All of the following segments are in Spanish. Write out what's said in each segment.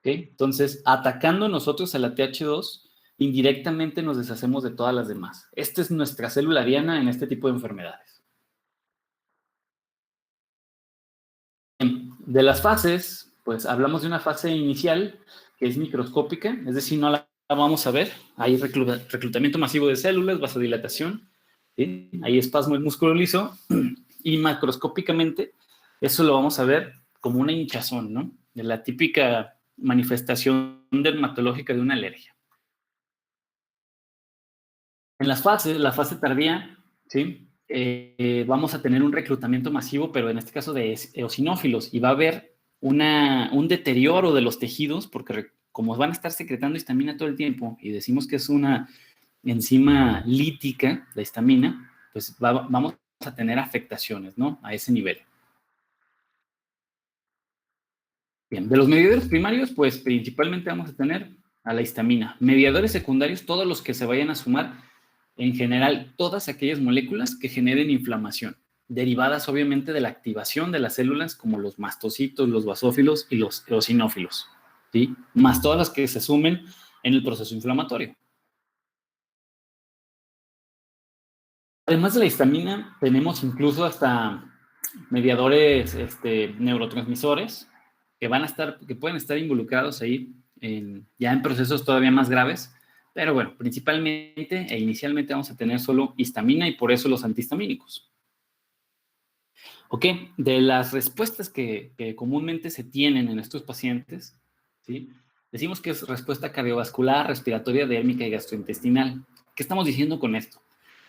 ¿Ok? Entonces, atacando nosotros a la TH2, indirectamente nos deshacemos de todas las demás. Esta es nuestra célula diana en este tipo de enfermedades. De las fases, pues hablamos de una fase inicial que es microscópica, es decir, no la vamos a ver. Hay reclutamiento masivo de células, vasodilatación, ¿sí? Hay espasmo del músculo liso y macroscópicamente eso lo vamos a ver como una hinchazón, ¿no? De la típica manifestación dermatológica de una alergia. En las fases, la fase tardía, ¿sí? Vamos a tener un reclutamiento masivo, pero en este caso de eosinófilos, y va a haber un deterioro de los tejidos, porque como van a estar secretando histamina todo el tiempo, y decimos que es una enzima lítica, la histamina, pues vamos a tener afectaciones, ¿no? A ese nivel. Bien, de los mediadores primarios, pues principalmente vamos a tener a la histamina. Mediadores secundarios, todos los que se vayan a sumar, en general, todas aquellas moléculas que generen inflamación, derivadas obviamente de la activación de las células como los mastocitos, los basófilos y los eosinófilos, ¿sí? Más todas las que se sumen en el proceso inflamatorio. Además de la histamina, tenemos incluso hasta mediadores neurotransmisores que van a estar, que pueden estar involucrados ahí ya en procesos todavía más graves, pero bueno, principalmente e inicialmente vamos a tener solo histamina y por eso los antihistamínicos. Ok, de las respuestas que comúnmente se tienen en estos pacientes, ¿sí? Decimos que es respuesta cardiovascular, respiratoria, dérmica y gastrointestinal. ¿Qué estamos diciendo con esto?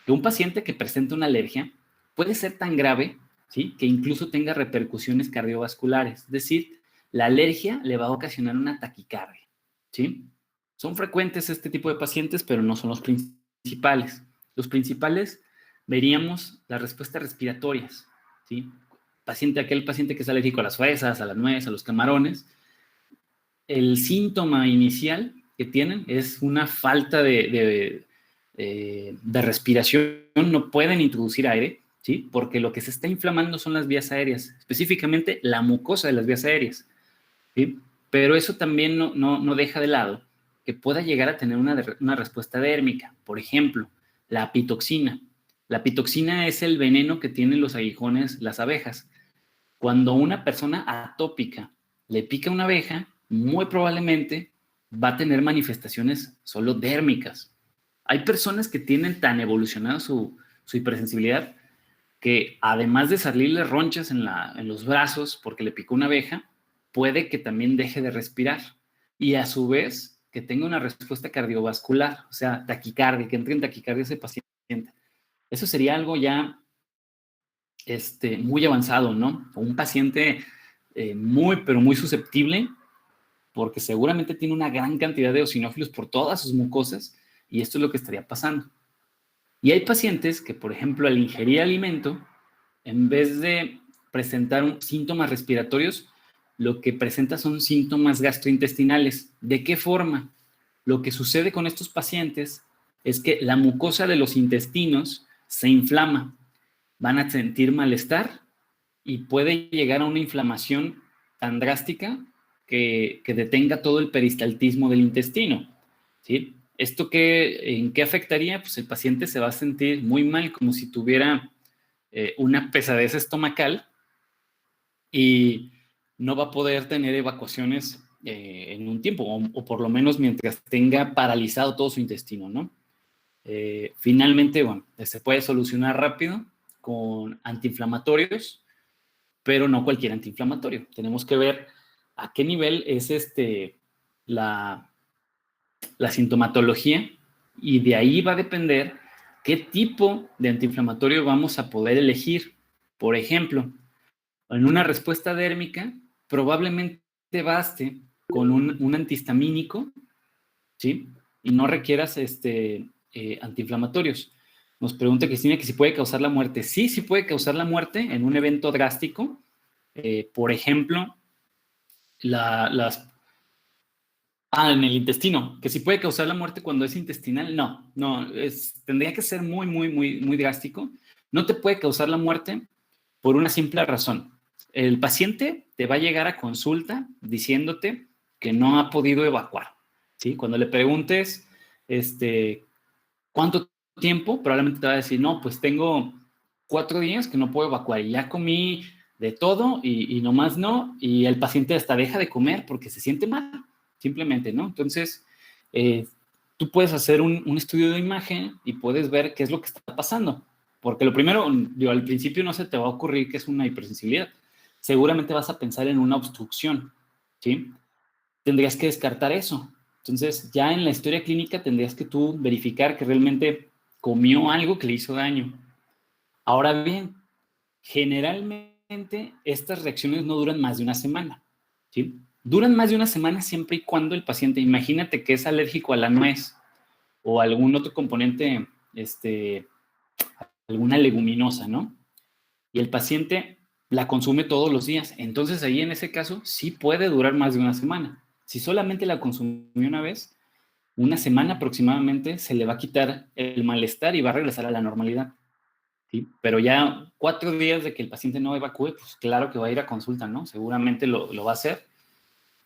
Que un paciente que presenta una alergia puede ser tan grave, ¿sí? Que incluso tenga repercusiones cardiovasculares. Es decir, la alergia le va a ocasionar una taquicardia, ¿sí? Son frecuentes este tipo de pacientes, pero no son los principales. Los principales veríamos las respuestas respiratorias, ¿sí? Aquel paciente que es alérgico a las fresas, a la nuez, a los camarones, el síntoma inicial que tienen es una falta de respiración, no pueden introducir aire, ¿sí? Porque lo que se está inflamando son las vías aéreas, específicamente la mucosa de las vías aéreas, ¿sí? Pero eso también no deja de lado que pueda llegar a tener una respuesta dérmica. Por ejemplo, la apitoxina. La apitoxina es el veneno que tienen los aguijones, las abejas. Cuando una persona atópica le pica una abeja, muy probablemente va a tener manifestaciones solo dérmicas. Hay personas que tienen tan evolucionada su hipersensibilidad que además de salirle ronchas en los brazos porque le picó una abeja, puede que también deje de respirar y a su vez que tenga una respuesta cardiovascular, o sea, taquicardia, que entre en taquicardia ese paciente. Eso sería algo ya muy avanzado, ¿no? O un paciente pero muy susceptible, porque seguramente tiene una gran cantidad de eosinófilos por todas sus mucosas, y esto es lo que estaría pasando. Y hay pacientes que, por ejemplo, al ingerir alimento, en vez de presentar síntomas respiratorios, lo que presenta son síntomas gastrointestinales. ¿De qué forma? Lo que sucede con estos pacientes es que la mucosa de los intestinos se inflama, van a sentir malestar y puede llegar a una inflamación tan drástica que detenga todo el peristaltismo del intestino, ¿sí? ¿Esto en qué afectaría? Pues el paciente se va a sentir muy mal, como si tuviera una pesadez estomacal y no va a poder tener evacuaciones en un tiempo, o por lo menos mientras tenga paralizado todo su intestino, ¿no? Finalmente, bueno, se puede solucionar rápido con antiinflamatorios, pero no cualquier antiinflamatorio. Tenemos que ver a qué nivel es la sintomatología y de ahí va a depender qué tipo de antiinflamatorio vamos a poder elegir. Por ejemplo, en una respuesta dérmica, probablemente baste con un antihistamínico, ¿sí? Y no requieras antiinflamatorios. Nos pregunta Cristina que si puede causar la muerte. Sí, sí puede causar la muerte en un evento drástico. Por ejemplo, en el intestino, que si puede causar la muerte cuando es intestinal, no, tendría que ser muy, muy, muy, muy drástico. No te puede causar la muerte por una simple razón. El paciente te va a llegar a consulta diciéndote que no ha podido evacuar, ¿sí? Cuando le preguntes, ¿cuánto tiempo? Probablemente te va a decir, no, pues tengo 4 días que no puedo evacuar y ya comí de todo y nomás no, y el paciente hasta deja de comer porque se siente mal, simplemente, ¿no? Entonces, tú puedes hacer un estudio de imagen y puedes ver qué es lo que está pasando, porque lo primero, digo, al principio no se te va a ocurrir que es una hipersensibilidad, seguramente vas a pensar en una obstrucción, ¿sí? Tendrías que descartar eso. Entonces, ya en la historia clínica tendrías que tú verificar que realmente comió algo que le hizo daño. Ahora bien, generalmente estas reacciones no duran más de una semana, ¿sí? Duran más de una semana siempre y cuando el paciente, imagínate que es alérgico a la nuez o a algún otro componente, alguna leguminosa, ¿no? Y el paciente la consume todos los días. Entonces ahí en ese caso sí puede durar más de una semana. Si solamente la consumió una vez, una semana aproximadamente se le va a quitar el malestar y va a regresar a la normalidad. ¿Sí? Pero ya 4 días de que el paciente no evacúe, pues claro que va a ir a consulta, ¿no? Seguramente lo va a hacer.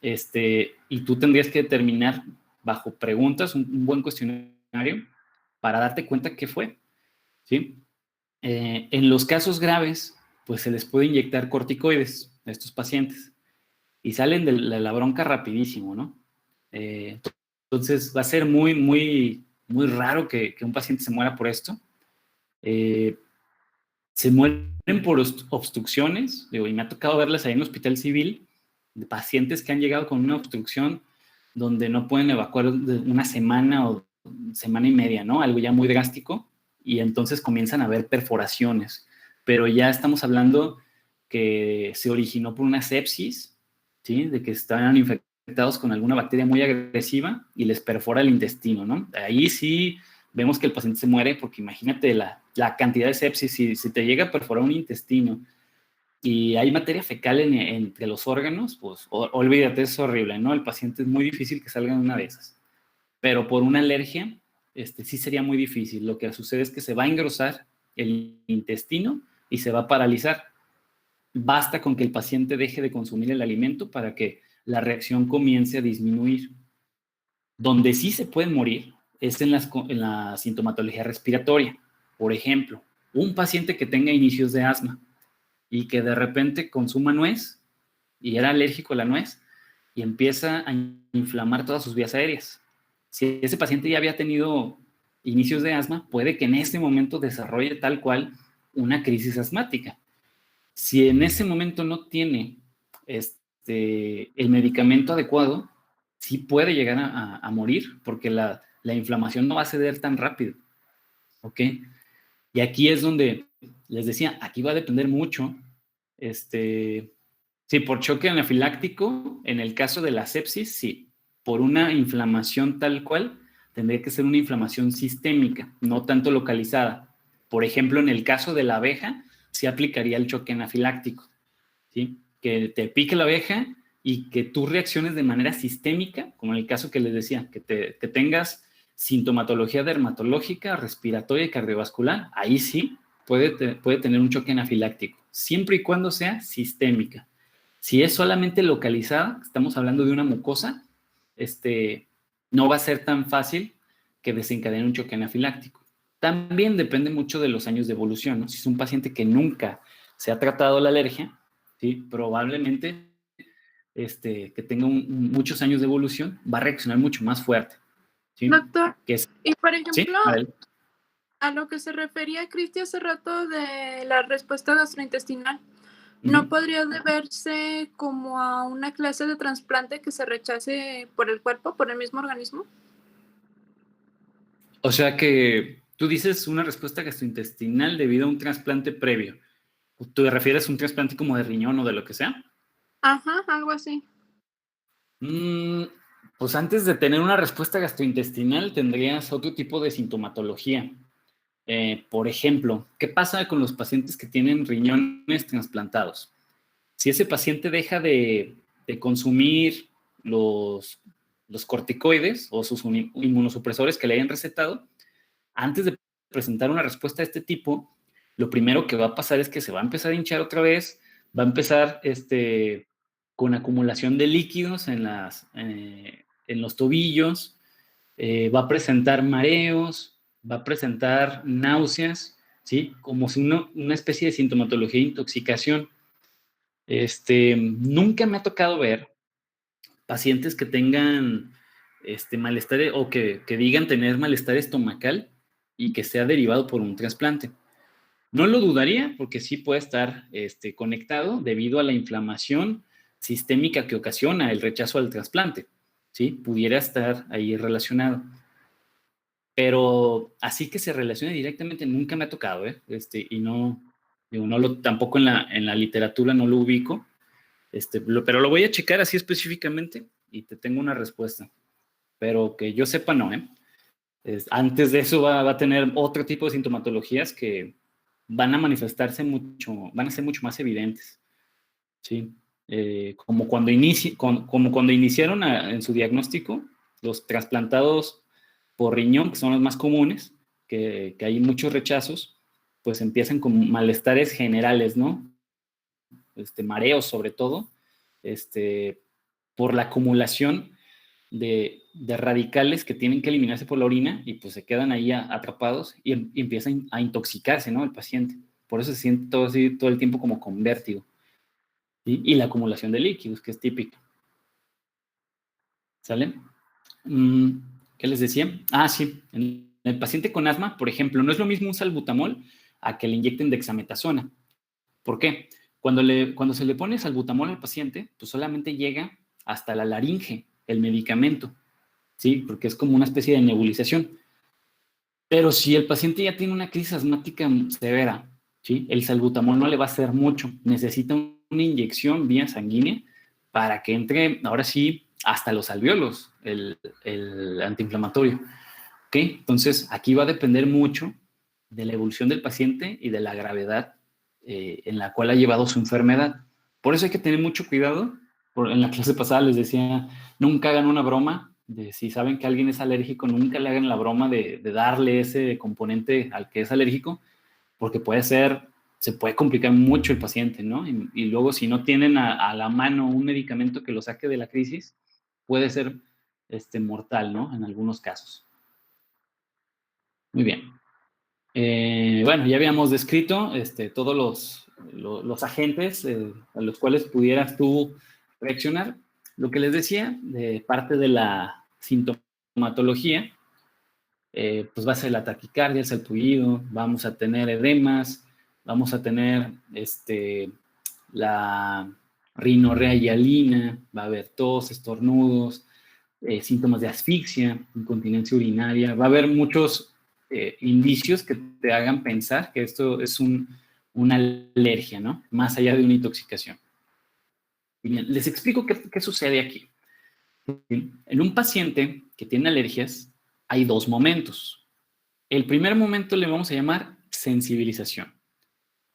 Y tú tendrías que determinar bajo preguntas un buen cuestionario para darte cuenta qué fue, ¿sí? En los casos graves, pues se les puede inyectar corticoides a estos pacientes y salen de la bronca rapidísimo, ¿no? Entonces va a ser muy, muy, muy raro que un paciente se muera por esto. Se mueren por obstrucciones, digo, y me ha tocado verlas ahí en el hospital civil, de pacientes que han llegado con una obstrucción donde no pueden evacuar de una semana o semana y media, ¿no? Algo ya muy drástico, y entonces comienzan a haber perforaciones, pero ya estamos hablando que se originó por una sepsis, ¿sí? De que estaban infectados con alguna bacteria muy agresiva y les perfora el intestino, ¿no? Ahí sí vemos que el paciente se muere porque imagínate la cantidad de sepsis, si te llega a perforar un intestino y hay materia fecal entre los órganos, pues olvídate, es horrible, ¿no? El paciente es muy difícil que salga en una de esas. Pero por una alergia, sí sería muy difícil. Lo que sucede es que se va a engrosar el intestino y se va a paralizar. Basta con que el paciente deje de consumir el alimento para que la reacción comience a disminuir. Donde sí se pueden morir es en la sintomatología respiratoria. Por ejemplo, un paciente que tenga inicios de asma y que de repente consuma nuez y era alérgico a la nuez y empieza a inflamar todas sus vías aéreas. Si ese paciente ya había tenido inicios de asma, puede que en este momento desarrolle tal cual una crisis asmática. Si en ese momento no tiene el medicamento adecuado, sí puede llegar a morir porque la inflamación no va a ceder tan rápido. ¿Ok? Y aquí es donde les decía, aquí va a depender mucho, sí, por choque anafiláctico, en el caso de la sepsis, sí, por una inflamación tal cual, tendría que ser una inflamación sistémica, no tanto localizada. Por ejemplo, en el caso de la abeja, sí aplicaría el choque anafiláctico, ¿sí? Que te pique la abeja y que tú reacciones de manera sistémica, como en el caso que les decía, que tengas sintomatología dermatológica, respiratoria y cardiovascular, ahí sí puede tener un choque anafiláctico, siempre y cuando sea sistémica. Si es solamente localizada, estamos hablando de una mucosa, no va a ser tan fácil que desencadene un choque anafiláctico. También depende mucho de los años de evolución, ¿no? Si es un paciente que nunca se ha tratado la alergia, ¿sí? Probablemente que tenga muchos años de evolución, va a reaccionar mucho más fuerte, ¿sí? Doctor, Que es, y por ¿sí? ejemplo, a lo que se refería Cristi hace rato de la respuesta gastrointestinal, Uh -huh. ¿no podría deberse como a una clase de trasplante que se rechace por el cuerpo, por el mismo organismo? O sea que tú dices una respuesta gastrointestinal debido a un trasplante previo. ¿Tú te refieres a un trasplante como de riñón o de lo que sea? Ajá, algo así. Mm, pues antes de tener una respuesta gastrointestinal tendrías otro tipo de sintomatología. Por ejemplo, ¿qué pasa con los pacientes que tienen riñones trasplantados? Si ese paciente deja de consumir los corticoides o sus inmunosupresores que le hayan recetado, antes de presentar una respuesta de este tipo, lo primero que va a pasar es que se va a empezar a hinchar otra vez, va a empezar con acumulación de líquidos en los tobillos, va a presentar mareos, va a presentar náuseas, ¿sí? Como si una especie de sintomatología de intoxicación. Nunca me ha tocado ver pacientes que tengan malestar o que digan tener malestar estomacal y que sea derivado por un trasplante. No lo dudaría porque sí puede estar conectado debido a la inflamación sistémica que ocasiona el rechazo al trasplante, ¿sí? Pudiera estar ahí relacionado. Pero así que se relacione directamente nunca me ha tocado, ¿eh? Y no, digo, tampoco en la literatura no lo ubico, pero lo voy a checar así específicamente y te tengo una respuesta. Pero que yo sepa, no, ¿eh? Antes de eso va a tener otro tipo de sintomatologías que van a manifestarse van a ser mucho más evidentes, ¿sí? Como cuando iniciaron en su diagnóstico, los trasplantados por riñón, que son los más comunes, que hay muchos rechazos, pues empiezan con malestares generales, ¿no? Mareos sobre todo, por la acumulación de radicales que tienen que eliminarse por la orina y pues se quedan ahí atrapados y empiezan a intoxicarse, ¿no? El paciente. Por eso se siente todo así todo el tiempo como con vértigo. ¿Sí? Y la acumulación de líquidos, que es típica. ¿Sale? ¿Qué les decía? Ah, sí. En el paciente con asma, por ejemplo, no es lo mismo un salbutamol a que le inyecten dexametasona. ¿Por qué? Cuando se le pone salbutamol al paciente, pues solamente llega hasta la laringe, el medicamento, ¿sí? Porque es como una especie de nebulización. Pero si el paciente ya tiene una crisis asmática severa, ¿sí? El salbutamol no le va a hacer mucho. Necesita una inyección vía sanguínea para que entre, ahora sí, hasta los alvéolos, el antiinflamatorio. ¿Ok? Entonces, aquí va a depender mucho de la evolución del paciente y de la gravedad en la cual ha llevado su enfermedad. Por eso hay que tener mucho cuidado. En la clase pasada les decía, nunca hagan una broma de si saben que alguien es alérgico, nunca le hagan la broma de darle ese componente al que es alérgico, porque se puede complicar mucho el paciente, ¿no? Y luego si no tienen a la mano un medicamento que lo saque de la crisis, puede ser mortal, ¿no? En algunos casos. Muy bien. Bueno, ya habíamos descrito todos los agentes a los cuales pudieras tú reaccionar. Lo que les decía, de parte de la sintomatología, pues va a ser la taquicardia, el salpullido, vamos a tener edemas, vamos a tener la rinorrea hialina, va a haber tos, estornudos, síntomas de asfixia, incontinencia urinaria, va a haber muchos indicios que te hagan pensar que esto es una alergia, ¿no? Más allá de una intoxicación. Y bien, les explico qué sucede aquí. En un paciente que tiene alergias, hay dos momentos. El primer momento le vamos a llamar sensibilización.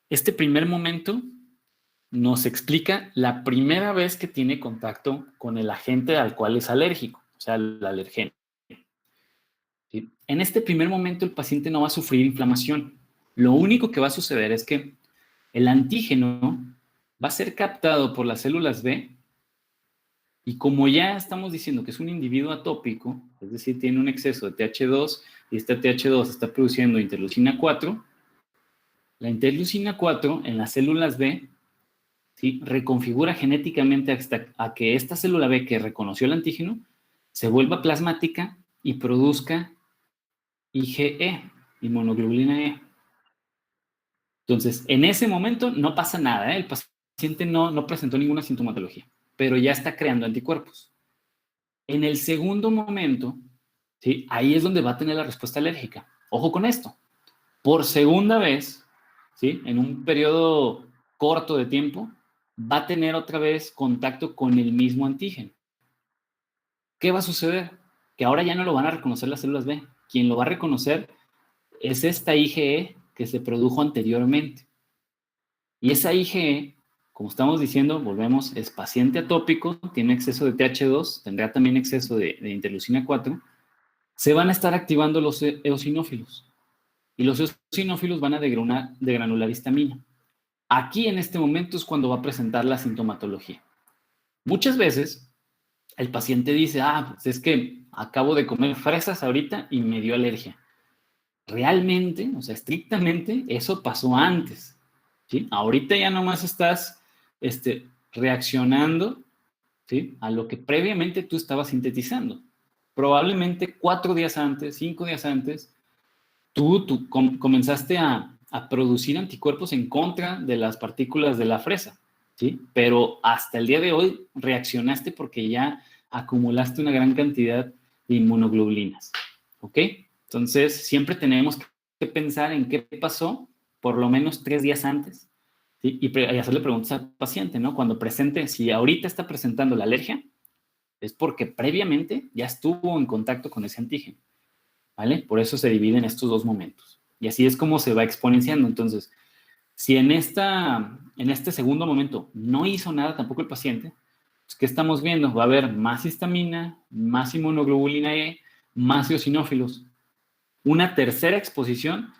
Este primer momento nos explica la primera vez que tiene contacto con el agente al cual es alérgico, o sea, el alergeno. ¿Sí? En este primer momento el paciente no va a sufrir inflamación. Lo único que va a suceder es que el antígeno va a ser captado por las células B y como ya estamos diciendo que es un individuo atópico, es decir, tiene un exceso de TH2 y este TH2 está produciendo interleucina 4, la interleucina 4 en las células B, ¿sí?, reconfigura genéticamente hasta a que esta célula B que reconoció el antígeno se vuelva plasmática y produzca IgE, inmunoglobulina E. Entonces, en ese momento no pasa nada, ¿eh? El paciente no presentó ninguna sintomatología, pero ya está creando anticuerpos. En el segundo momento, ¿sí?, ahí es donde va a tener la respuesta alérgica. Ojo con esto. Por segunda vez, ¿sí?, en un periodo corto de tiempo, va a tener otra vez contacto con el mismo antígeno. ¿Qué va a suceder? Que ahora ya no lo van a reconocer las células B. Quien lo va a reconocer es esta IgE que se produjo anteriormente. Y esa IgE, como estamos diciendo, volvemos, es paciente atópico, tiene exceso de TH2, tendrá también exceso de interleucina 4, se van a estar activando los eosinófilos. Y los eosinófilos van a degranular histamina. Aquí en este momento es cuando va a presentar la sintomatología. Muchas veces el paciente dice, pues es que acabo de comer fresas ahorita y me dio alergia. Realmente, o sea, estrictamente, eso pasó antes, ¿sí? Ahorita ya nomás estás reaccionando, ¿sí?, a lo que previamente tú estabas sintetizando. Probablemente 4 días antes, 5 días antes, tú comenzaste a producir anticuerpos en contra de las partículas de la fresa, ¿sí? Pero hasta el día de hoy reaccionaste porque ya acumulaste una gran cantidad de inmunoglobulinas, ¿ok? Entonces, siempre tenemos que pensar en qué pasó por lo menos 3 días antes, ¿sí? Y hacerle preguntas al paciente, ¿no? Cuando presente, si ahorita está presentando la alergia, es porque previamente ya estuvo en contacto con ese antígeno, ¿vale? Por eso se dividen estos dos momentos. Y así es como se va exponenciando. Entonces, si en este segundo momento no hizo nada tampoco el paciente, pues, ¿qué estamos viendo? Va a haber más histamina, más inmunoglobulina E, más eosinófilos. Una tercera exposición,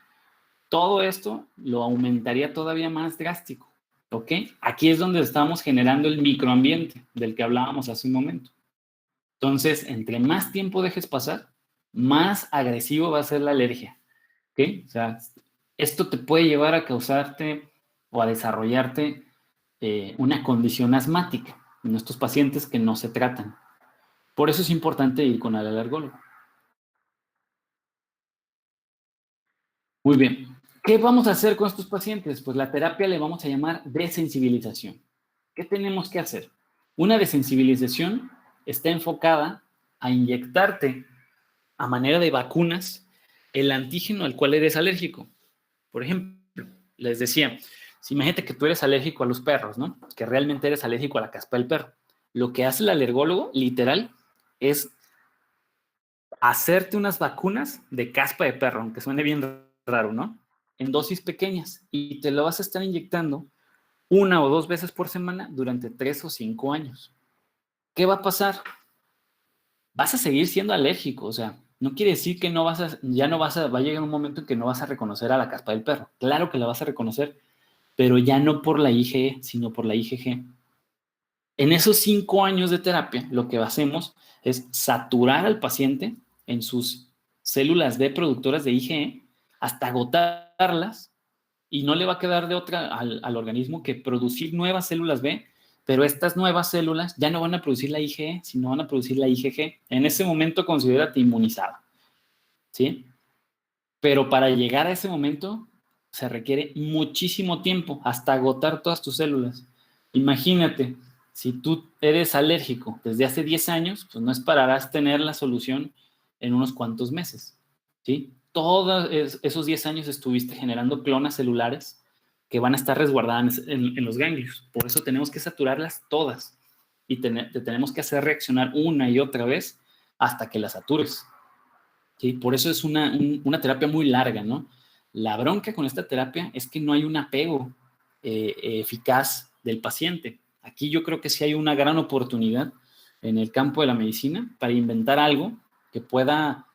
todo esto lo aumentaría todavía más drástico, ¿ok? Aquí es donde estamos generando el microambiente del que hablábamos hace un momento. Entonces, entre más tiempo dejes pasar, más agresivo va a ser la alergia, ¿ok? O sea, esto te puede llevar a causarte o a desarrollarte una condición asmática en estos pacientes que no se tratan. Por eso es importante ir con el alergólogo. Muy bien. ¿Qué vamos a hacer con estos pacientes? Pues la terapia le vamos a llamar desensibilización. ¿Qué tenemos que hacer? Una desensibilización está enfocada a inyectarte a manera de vacunas el antígeno al cual eres alérgico. Por ejemplo, les decía, si imagínate que tú eres alérgico a los perros, ¿no? Que realmente eres alérgico a la caspa del perro. Lo que hace el alergólogo, literal, es hacerte unas vacunas de caspa de perro, aunque suene bien raro, ¿no? En dosis pequeñas. Y te lo vas a estar inyectando 1 o 2 veces por semana durante 3 o 5 años. ¿Qué va a pasar? Vas a seguir siendo alérgico, o sea, no quiere decir que va a llegar un momento en que no vas a reconocer a la caspa del perro. Claro que la vas a reconocer, pero ya no por la IgE, sino por la IgG. En esos 5 años de terapia, lo que hacemos es saturar al paciente en sus células B productoras de IgE hasta agotarlas y no le va a quedar de otra al organismo que producir nuevas células B, pero estas nuevas células ya no van a producir la IgE, sino van a producir la IgG. En ese momento considérate inmunizado, ¿sí? Pero para llegar a ese momento se requiere muchísimo tiempo hasta agotar todas tus células. Imagínate, si tú eres alérgico desde hace 10 años, pues no esperarás tener la solución en unos cuantos meses, ¿sí? Todos esos 10 años estuviste generando clonas celulares que van a estar resguardadas en los ganglios. Por eso tenemos que saturarlas todas y te tenemos que hacer reaccionar una y otra vez hasta que las satures. ¿Sí? Por eso es una terapia muy larga, ¿no? La bronca con esta terapia es que no hay un apego eficaz del paciente. Aquí yo creo que sí hay una gran oportunidad en el campo de la medicina para inventar algo que pueda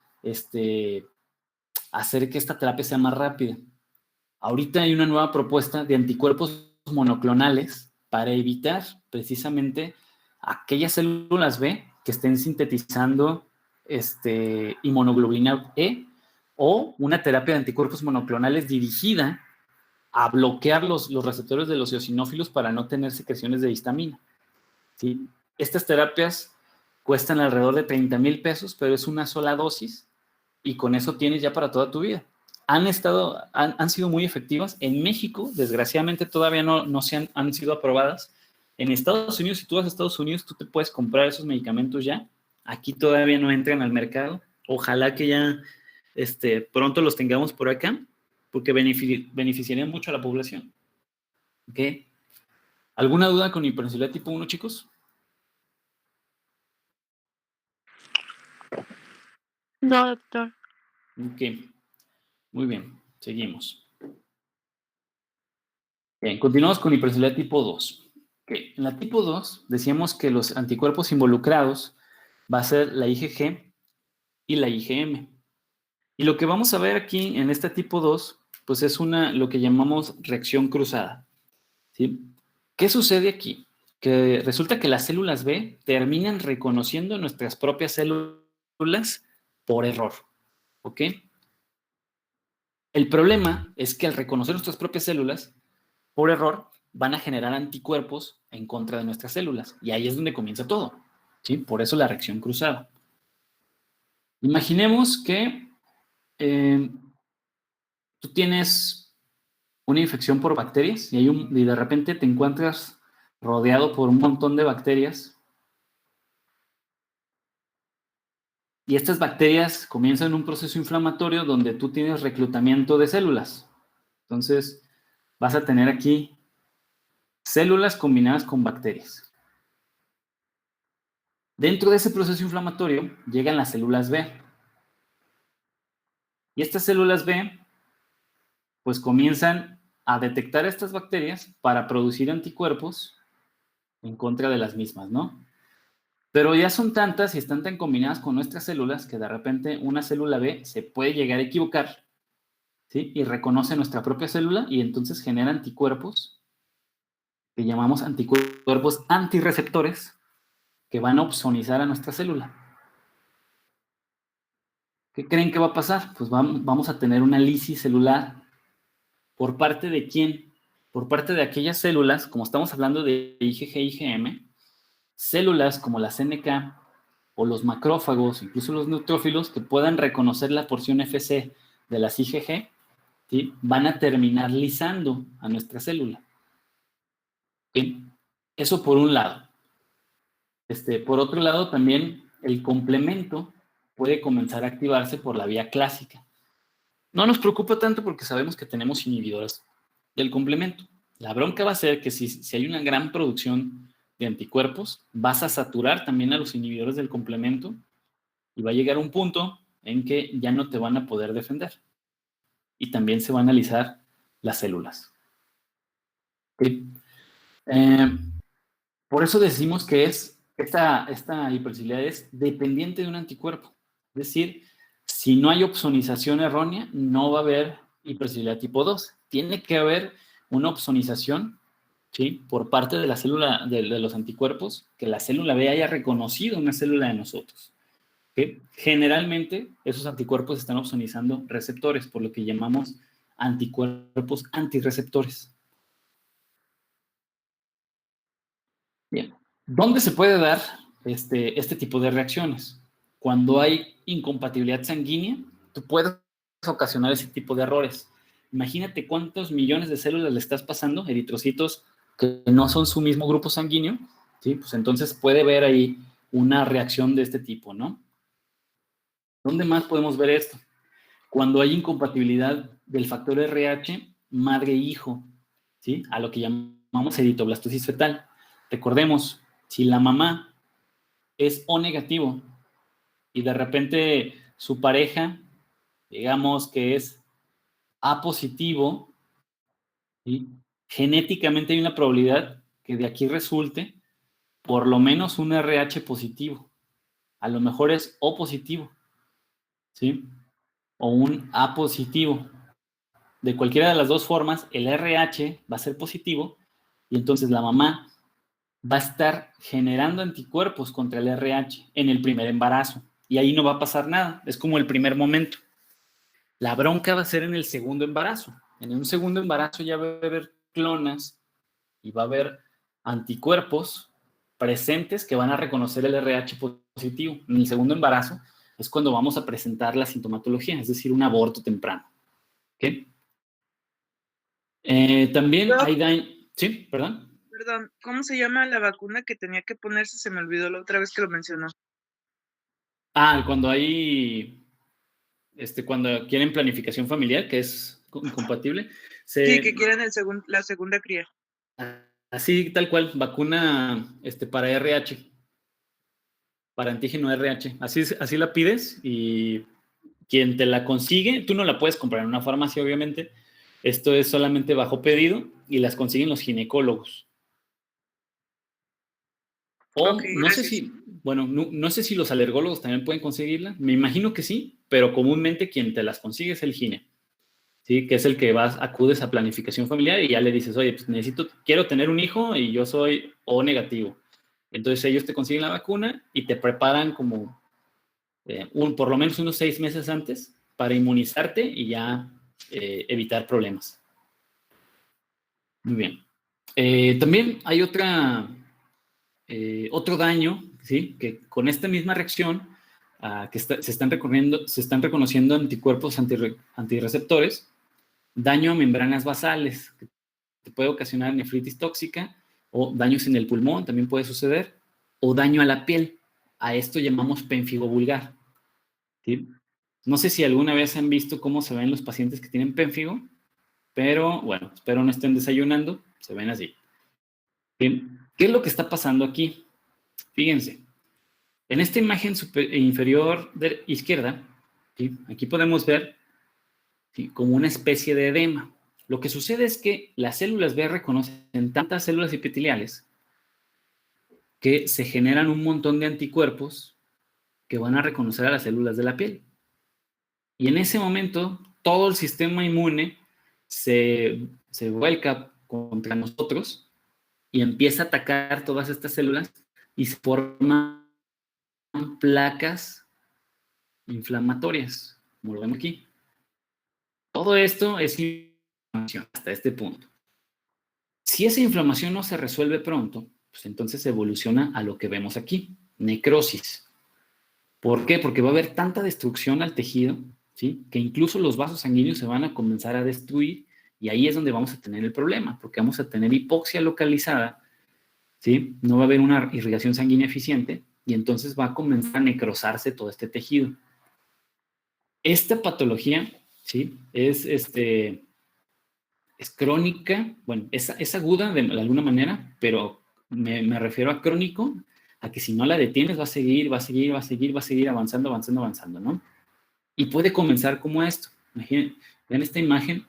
hacer que esta terapia sea más rápida. Ahorita hay una nueva propuesta de anticuerpos monoclonales para evitar precisamente aquellas células B que estén sintetizando inmunoglobulina E o una terapia de anticuerpos monoclonales dirigida a bloquear los receptores de los eosinófilos para no tener secreciones de histamina, ¿sí? Estas terapias cuestan alrededor de 30,000 pesos, pero es una sola dosis y con eso tienes ya para toda tu vida. Han sido muy efectivas. En México, desgraciadamente, todavía no han sido aprobadas. En Estados Unidos, si tú vas a Estados Unidos, tú te puedes comprar esos medicamentos ya. Aquí todavía no entran al mercado. Ojalá que ya pronto los tengamos por acá, porque beneficiarían mucho a la población. ¿Ok? ¿Alguna duda con hipersensibilidad tipo 1, chicos? No, doctor. Ok, muy bien, seguimos. Bien, continuamos con hipersensibilidad tipo 2. Okay. En la tipo 2 decíamos que los anticuerpos involucrados va a ser la IgG y la IgM. Y lo que vamos a ver aquí en este tipo 2, pues es lo que llamamos reacción cruzada, ¿sí? ¿Qué sucede aquí? que resulta que las células B terminan reconociendo nuestras propias células por error, ¿ok? El problema es que al reconocer nuestras propias células por error, van a generar anticuerpos en contra de nuestras células. Y ahí es donde comienza todo, ¿sí? Por eso la reacción cruzada. Imaginemos que tú tienes una infección por bacterias y de repente te encuentras rodeado por un montón de bacterias. Y estas bacterias comienzan un proceso inflamatorio donde tú tienes reclutamiento de células. Entonces, vas a tener aquí células combinadas con bacterias. Dentro de ese proceso inflamatorio llegan las células B. Y estas células B, pues comienzan a detectar estas bacterias para producir anticuerpos en contra de las mismas, ¿no? Pero ya son tantas y están tan combinadas con nuestras células que de repente una célula B se puede llegar a equivocar, ¿sí? Y reconoce nuestra propia célula y entonces genera anticuerpos que llamamos anticuerpos antirreceptores que van a opsonizar a nuestra célula. ¿Qué creen que va a pasar? Pues vamos a tener una lisis celular. ¿Por parte de quién? Por parte de aquellas células, como estamos hablando de IgG, IgM, células como las NK o los macrófagos, incluso los neutrófilos, que puedan reconocer la porción FC de las IgG, ¿sí? Van a terminar lisando a nuestra célula. ¿Sí? Eso por un lado. Por otro lado, también el complemento puede comenzar a activarse por la vía clásica. No nos preocupa tanto porque sabemos que tenemos inhibidores del complemento. La bronca va a ser que si hay una gran producción de anticuerpos, vas a saturar también a los inhibidores del complemento y va a llegar un punto en que ya no te van a poder defender. Y también se van a alisar las células. ¿Sí? Por eso decimos que esta hipercilidad es dependiente de un anticuerpo. Es decir, si no hay opsonización errónea, no va a haber hipercilidad tipo 2. Tiene que haber una opsonización, ¿sí? Por parte de la célula, de los anticuerpos, que la célula B haya reconocido una célula de nosotros. ¿Sí? Generalmente, esos anticuerpos están opsonizando receptores, por lo que llamamos anticuerpos antirreceptores. Bien. ¿Dónde se puede dar este tipo de reacciones? Cuando hay incompatibilidad sanguínea, tú puedes ocasionar ese tipo de errores. Imagínate cuántos millones de células le estás pasando, eritrocitos que no son su mismo grupo sanguíneo, ¿sí? Pues entonces puede haber ahí una reacción de este tipo, ¿no? ¿Dónde más podemos ver esto? Cuando hay incompatibilidad del factor RH madre-hijo, ¿sí? A lo que llamamos eritroblastosis fetal. Recordemos, si la mamá es O negativo y de repente su pareja, digamos que es A positivo, ¿sí? Genéticamente hay una probabilidad que de aquí resulte por lo menos un RH positivo. A lo mejor es O positivo, ¿sí? O un A positivo. De cualquiera de las dos formas, el RH va a ser positivo y entonces la mamá va a estar generando anticuerpos contra el RH en el primer embarazo. Y ahí no va a pasar nada. Es como el primer momento. La bronca va a ser en el segundo embarazo. En un segundo embarazo ya va a haber clonas y va a haber anticuerpos presentes que van a reconocer el RH positivo. En el segundo embarazo es cuando vamos a presentar la sintomatología, es decir, un aborto temprano. ¿Okay? También hay daño. Sí, perdón. Perdón, ¿cómo se llama la vacuna que tenía que ponerse? Se me olvidó la otra vez que lo mencionó. Cuando hay, cuando quieren planificación familiar, que es incompatible, Sí, que quieren la segunda cría. Así, tal cual, vacuna para RH, para antígeno RH. Así la pides y quien te la consigue, tú no la puedes comprar en una farmacia, obviamente. Esto es solamente bajo pedido y las consiguen los ginecólogos. O Okay, no sé si, bueno, no sé si los alergólogos también pueden conseguirla. Me imagino que sí, pero comúnmente quien te las consigue es el gine. ¿sí? Que es el que acudes a planificación familiar y ya le dices, oye, pues quiero tener un hijo y yo soy O negativo. Entonces ellos te consiguen la vacuna y te preparan como por lo menos unos 6 meses antes para inmunizarte y ya evitar problemas. Muy bien. También hay otro daño, ¿sí? Que con esta misma reacción se están reconociendo anticuerpos antirreceptores, daño a membranas basales, que te puede ocasionar nefritis tóxica o daños en el pulmón, también puede suceder, o daño a la piel. A esto llamamos pénfigo vulgar. ¿Sí? No sé si alguna vez han visto cómo se ven los pacientes que tienen pénfigo, pero bueno, espero no estén desayunando, se ven así. Bien, ¿qué es lo que está pasando aquí? Fíjense, en esta imagen inferior izquierda, ¿sí? Aquí podemos ver, ¿sí?, como una especie de edema. Lo que sucede es que las células B reconocen tantas células epiteliales que se generan un montón de anticuerpos que van a reconocer a las células de la piel. Y en ese momento, todo el sistema inmune se vuelca contra nosotros y empieza a atacar todas estas células y se forman placas inflamatorias, como lo vemos aquí. Todo esto es inflamación hasta este punto. Si esa inflamación no se resuelve pronto, pues entonces evoluciona a lo que vemos aquí, necrosis. ¿Por qué? Porque va a haber tanta destrucción al tejido, ¿sí?, que incluso los vasos sanguíneos se van a comenzar a destruir y ahí es donde vamos a tener el problema, porque vamos a tener hipoxia localizada, ¿sí? No va a haber una irrigación sanguínea eficiente y entonces va a comenzar a necrosarse todo este tejido. Esta patología, ¿sí?, es crónica, bueno, es aguda de alguna manera, pero me refiero a crónico, a que si no la detienes va a seguir, va a seguir, va a seguir, va a seguir avanzando, avanzando, avanzando, ¿no? Y puede comenzar como esto. Imaginen, vean esta imagen,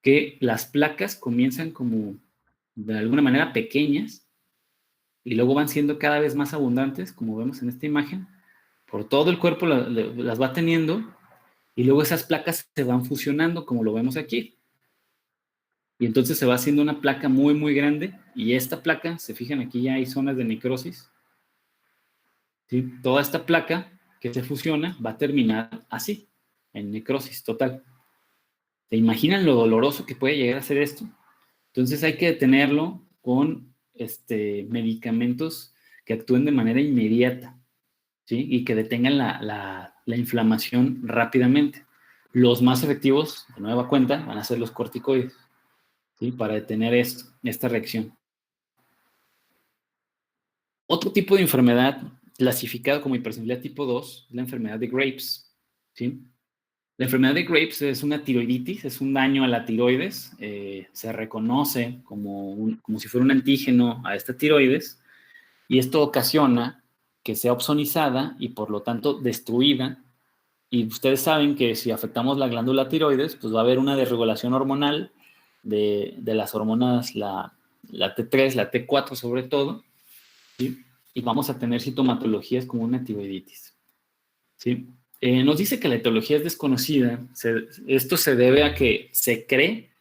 que las placas comienzan como de alguna manera pequeñas y luego van siendo cada vez más abundantes, como vemos en esta imagen. Por todo el cuerpo las va teniendo y luego esas placas se van fusionando, como lo vemos aquí. Y entonces se va haciendo una placa muy, muy grande y esta placa, se fijan aquí ya hay zonas de necrosis, ¿sí? Toda esta placa que se fusiona va a terminar así, en necrosis total. ¿Se imaginan lo doloroso que puede llegar a ser esto? Entonces hay que detenerlo con medicamentos que actúen de manera inmediata, ¿sí? Y que detengan la inflamación rápidamente. Los más efectivos, de nueva cuenta, van a ser los corticoides, ¿sí?, para detener esta reacción. Otro tipo de enfermedad clasificada como hipersensibilidad tipo 2 es la enfermedad de Graves, ¿sí? La enfermedad de Graves es una tiroiditis, es un daño a la tiroides, se reconoce como si fuera un antígeno a esta tiroides, y esto ocasiona que sea opsonizada y por lo tanto destruida. Y ustedes saben que si afectamos la glándula tiroides, pues va a haber una desregulación hormonal de las hormonas, la T3, la T4 sobre todo, ¿sí? Y vamos a tener sintomatologías como una tiroiditis, ¿sí? Nos dice que la etiología es desconocida. Esto se debe a que se cree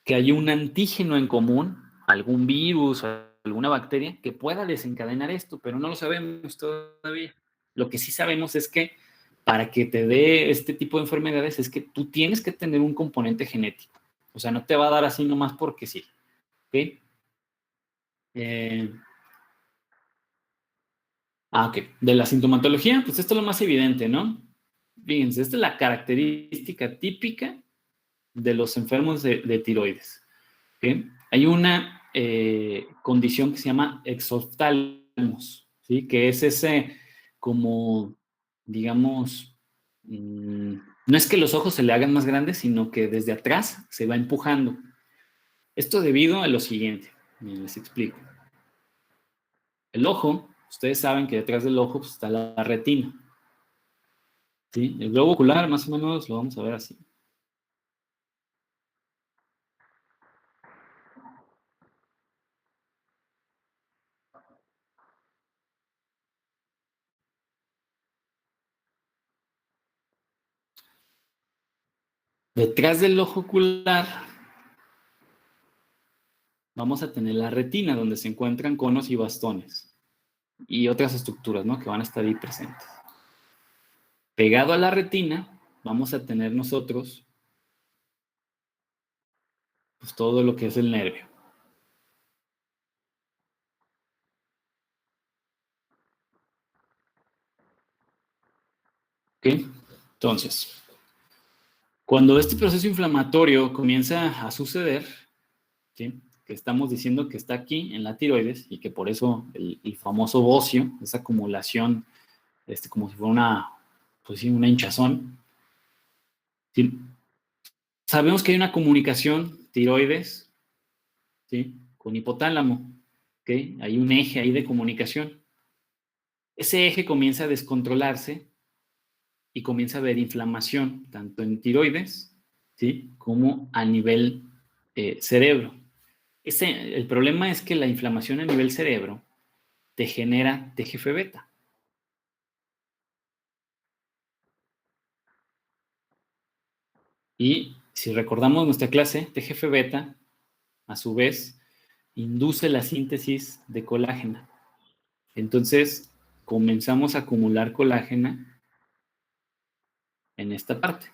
que hay un antígeno en común, algún virus o alguna bacteria que pueda desencadenar esto, pero no lo sabemos todavía. Lo que sí sabemos es que para que te dé este tipo de enfermedades es que tú tienes que tener un componente genético. O sea, no te va a dar así nomás porque sí. ¿Ok? Ok. De la sintomatología, pues esto es lo más evidente, ¿no? Fíjense, esta es la característica típica de los enfermos de tiroides. ¿Sí? Hay una condición que se llama exoftalmos, ¿sí?, que es ese como, digamos, no es que los ojos se le hagan más grandes, sino que desde atrás se va empujando. Esto debido a lo siguiente, les explico. El ojo, ustedes saben que detrás del ojo pues, está la retina, ¿sí? El globo ocular más o menos lo vamos a ver así. Detrás del ojo ocular vamos a tener la retina, donde se encuentran conos y bastones y otras estructuras, ¿no?, que van a estar ahí presentes. Pegado a la retina vamos a tener nosotros pues, todo lo que es el nervio. ¿Ok? Entonces, cuando este proceso inflamatorio comienza a suceder, ¿sí?, que estamos diciendo que está aquí en la tiroides y que por eso el famoso bocio, esa acumulación, como si fuera pues sí, una hinchazón, ¿sí? Sabemos que hay una comunicación tiroides, ¿sí?, con hipotálamo, ¿ok? Hay un eje ahí de comunicación. Ese eje comienza a descontrolarse y comienza a haber inflamación, tanto en tiroides, ¿sí?, como a nivel cerebro. El problema es que la inflamación a nivel cerebro te genera TGF-beta. Y si recordamos nuestra clase, TGF-beta, a su vez, induce la síntesis de colágeno. Entonces, comenzamos a acumular colágeno en esta parte,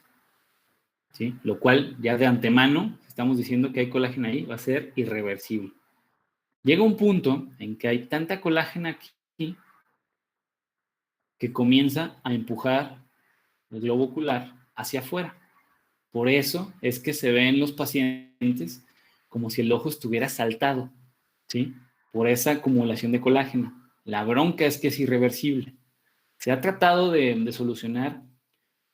¿sí? Lo cual, ya de antemano, estamos diciendo que hay colágeno ahí, va a ser irreversible. Llega un punto en que hay tanta colágeno aquí que comienza a empujar el globo ocular hacia afuera. Por eso es que se ve en los pacientes como si el ojo estuviera saltado, ¿sí?, por esa acumulación de colágeno. La bronca es que es irreversible. Se ha tratado de solucionar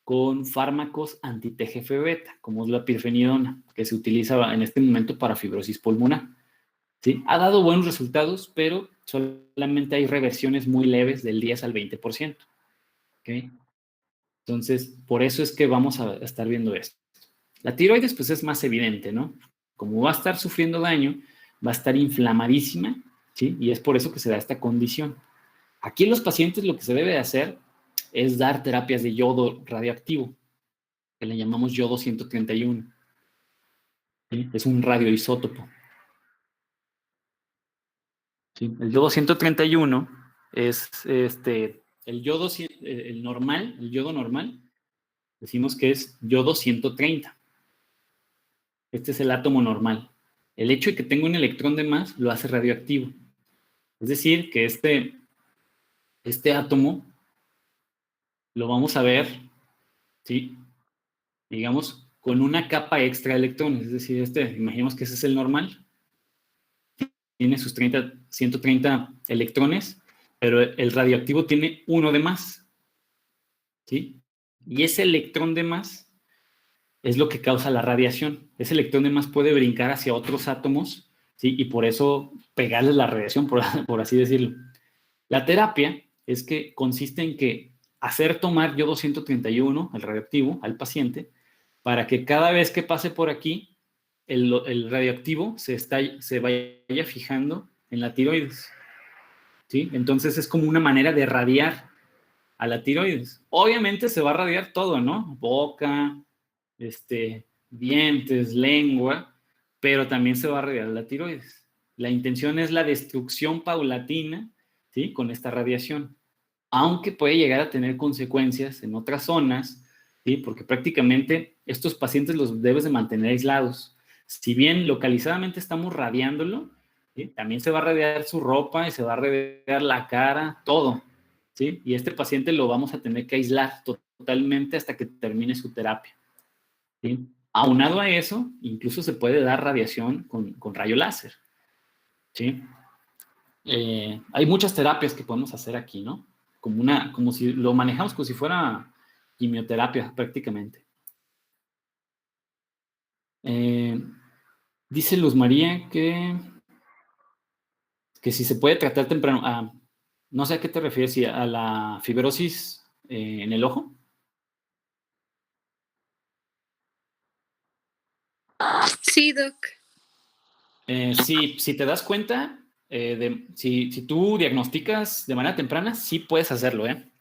con fármacos anti-TGF-beta, como es la pirfenidona, que se utiliza en este momento para fibrosis pulmonar, ¿sí? Ha dado buenos resultados, pero solamente hay reversiones muy leves del 10 al 20%. ¿Ok? Entonces, por eso es que vamos a estar viendo esto. La tiroides, pues es más evidente, ¿no? Como va a estar sufriendo daño, va a estar inflamadísima, ¿sí? Y es por eso que se da esta condición. Aquí en los pacientes lo que se debe de hacer es dar terapias de yodo radioactivo, que le llamamos yodo 131. ¿Sí? Es un radioisótopo. ¿Sí? El yodo 131 es el yodo, el yodo normal, decimos que es yodo 130. Este es el átomo normal. El hecho de que tenga un electrón de más lo hace radioactivo. Es decir, que este átomo lo vamos a ver, ¿sí?, digamos, con una capa extra de electrones. Es decir, imaginemos que ese es el normal. Tiene sus 130 electrones, pero el radioactivo tiene uno de más, ¿sí? Y ese electrón de más es lo que causa la radiación. Ese electrón de más puede brincar hacia otros átomos, ¿sí?, y por eso pegarle la radiación, por así decirlo. La terapia es que consiste en que hacer tomar yodo 131, el radioactivo, al paciente, para que cada vez que pase por aquí, el radioactivo se vaya fijando en la tiroides, ¿sí? Entonces es como una manera de radiar a la tiroides. Obviamente se va a radiar todo, ¿no? Boca, dientes, lengua, pero también se va a radiar la tiroides. La intención es la destrucción paulatina, ¿sí?, con esta radiación, aunque puede llegar a tener consecuencias en otras zonas, ¿sí?, porque prácticamente estos pacientes los debes de mantener aislados. Si bien localizadamente estamos radiándolo, ¿sí?, también se va a radiar su ropa y se va a radiar la cara, todo, ¿sí? Y este paciente lo vamos a tener que aislar totalmente hasta que termine su terapia, ¿sí? Aunado a eso, incluso se puede dar radiación con rayo láser, ¿sí? Hay muchas terapias que podemos hacer aquí, ¿no? Como si lo manejamos como si fuera quimioterapia prácticamente. Dice Luz María que si se puede tratar temprano. No sé a qué te refieres, si a la fibrosis en el ojo. Sí, Doc. Si te das cuenta, si tú diagnosticas de manera temprana, sí puedes hacerlo, ¿eh?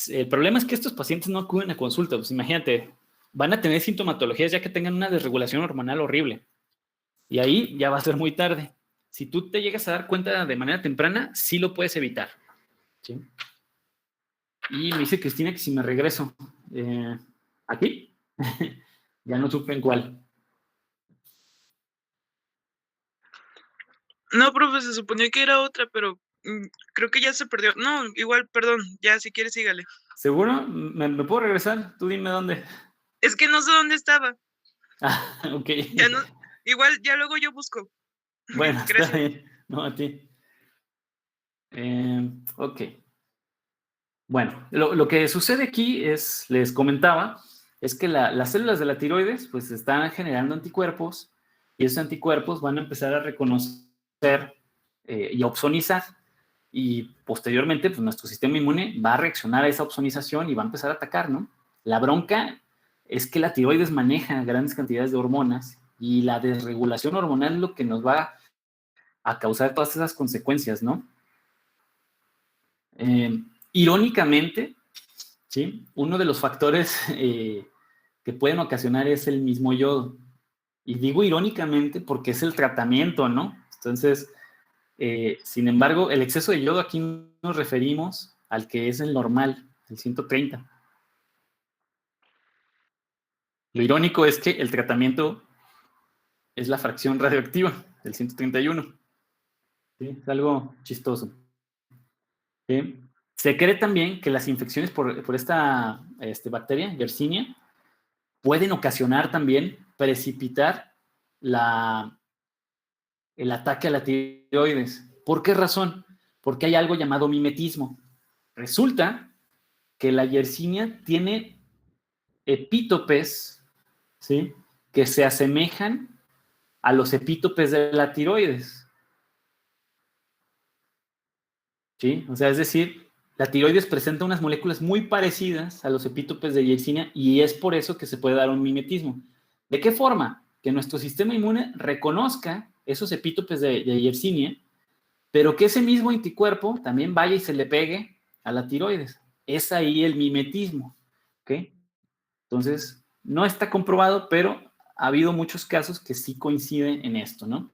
El problema es que estos pacientes no acuden a consulta. Pues imagínate, van a tener sintomatologías ya que tengan una desregulación hormonal horrible. Y ahí ya va a ser muy tarde. Si tú te llegas a dar cuenta de manera temprana, sí lo puedes evitar. ¿Sí? Y me dice Cristina que si me regreso. ¿Aquí? Ya no supe en cuál. No, profe, se suponía que era otra, pero creo que ya se perdió. No, igual, perdón, ya si quieres sígale. ¿Seguro? ¿Me puedo regresar? Tú dime dónde. Es que no sé dónde estaba. Ah, ok. Ya no, igual, ya luego yo busco. Bueno, está Gracias. bien. No, a ti. Ok. Bueno, lo que sucede aquí es, les comentaba, es que las células de la tiroides pues están generando anticuerpos y esos anticuerpos van a empezar a reconocer y a opsonizar y posteriormente pues nuestro sistema inmune va a reaccionar a esa opsonización y va a empezar a atacar, ¿no? La bronca es que la tiroides maneja grandes cantidades de hormonas y la desregulación hormonal es lo que nos va a causar todas esas consecuencias, ¿no? Irónicamente, ¿sí? Uno de los factores que pueden ocasionar es el mismo yodo. Y digo irónicamente porque es el tratamiento, ¿no? Entonces, sin embargo, el exceso de yodo aquí nos referimos al que es el normal, el 130. Lo irónico es que el tratamiento es la fracción radioactiva, el 131. ¿Sí? Es algo chistoso. ¿Sí? Se cree también que las infecciones por esta bacteria, Yersinia, pueden ocasionar también, precipitar el ataque a la tiroides. ¿Por qué razón? Porque hay algo llamado mimetismo. Resulta que la Yersinia tiene epítopes, ¿sí? Que se asemejan a los epítopes de la tiroides. ¿Sí? O sea, es decir, la tiroides presenta unas moléculas muy parecidas a los epítopes de Yersinia y es por eso que se puede dar un mimetismo. ¿De qué forma? Que nuestro sistema inmune reconozca esos epítopes de Yersinia, pero que ese mismo anticuerpo también vaya y se le pegue a la tiroides. Es ahí el mimetismo. ¿Ok? Entonces, no está comprobado, pero ha habido muchos casos que sí coinciden en esto, ¿no?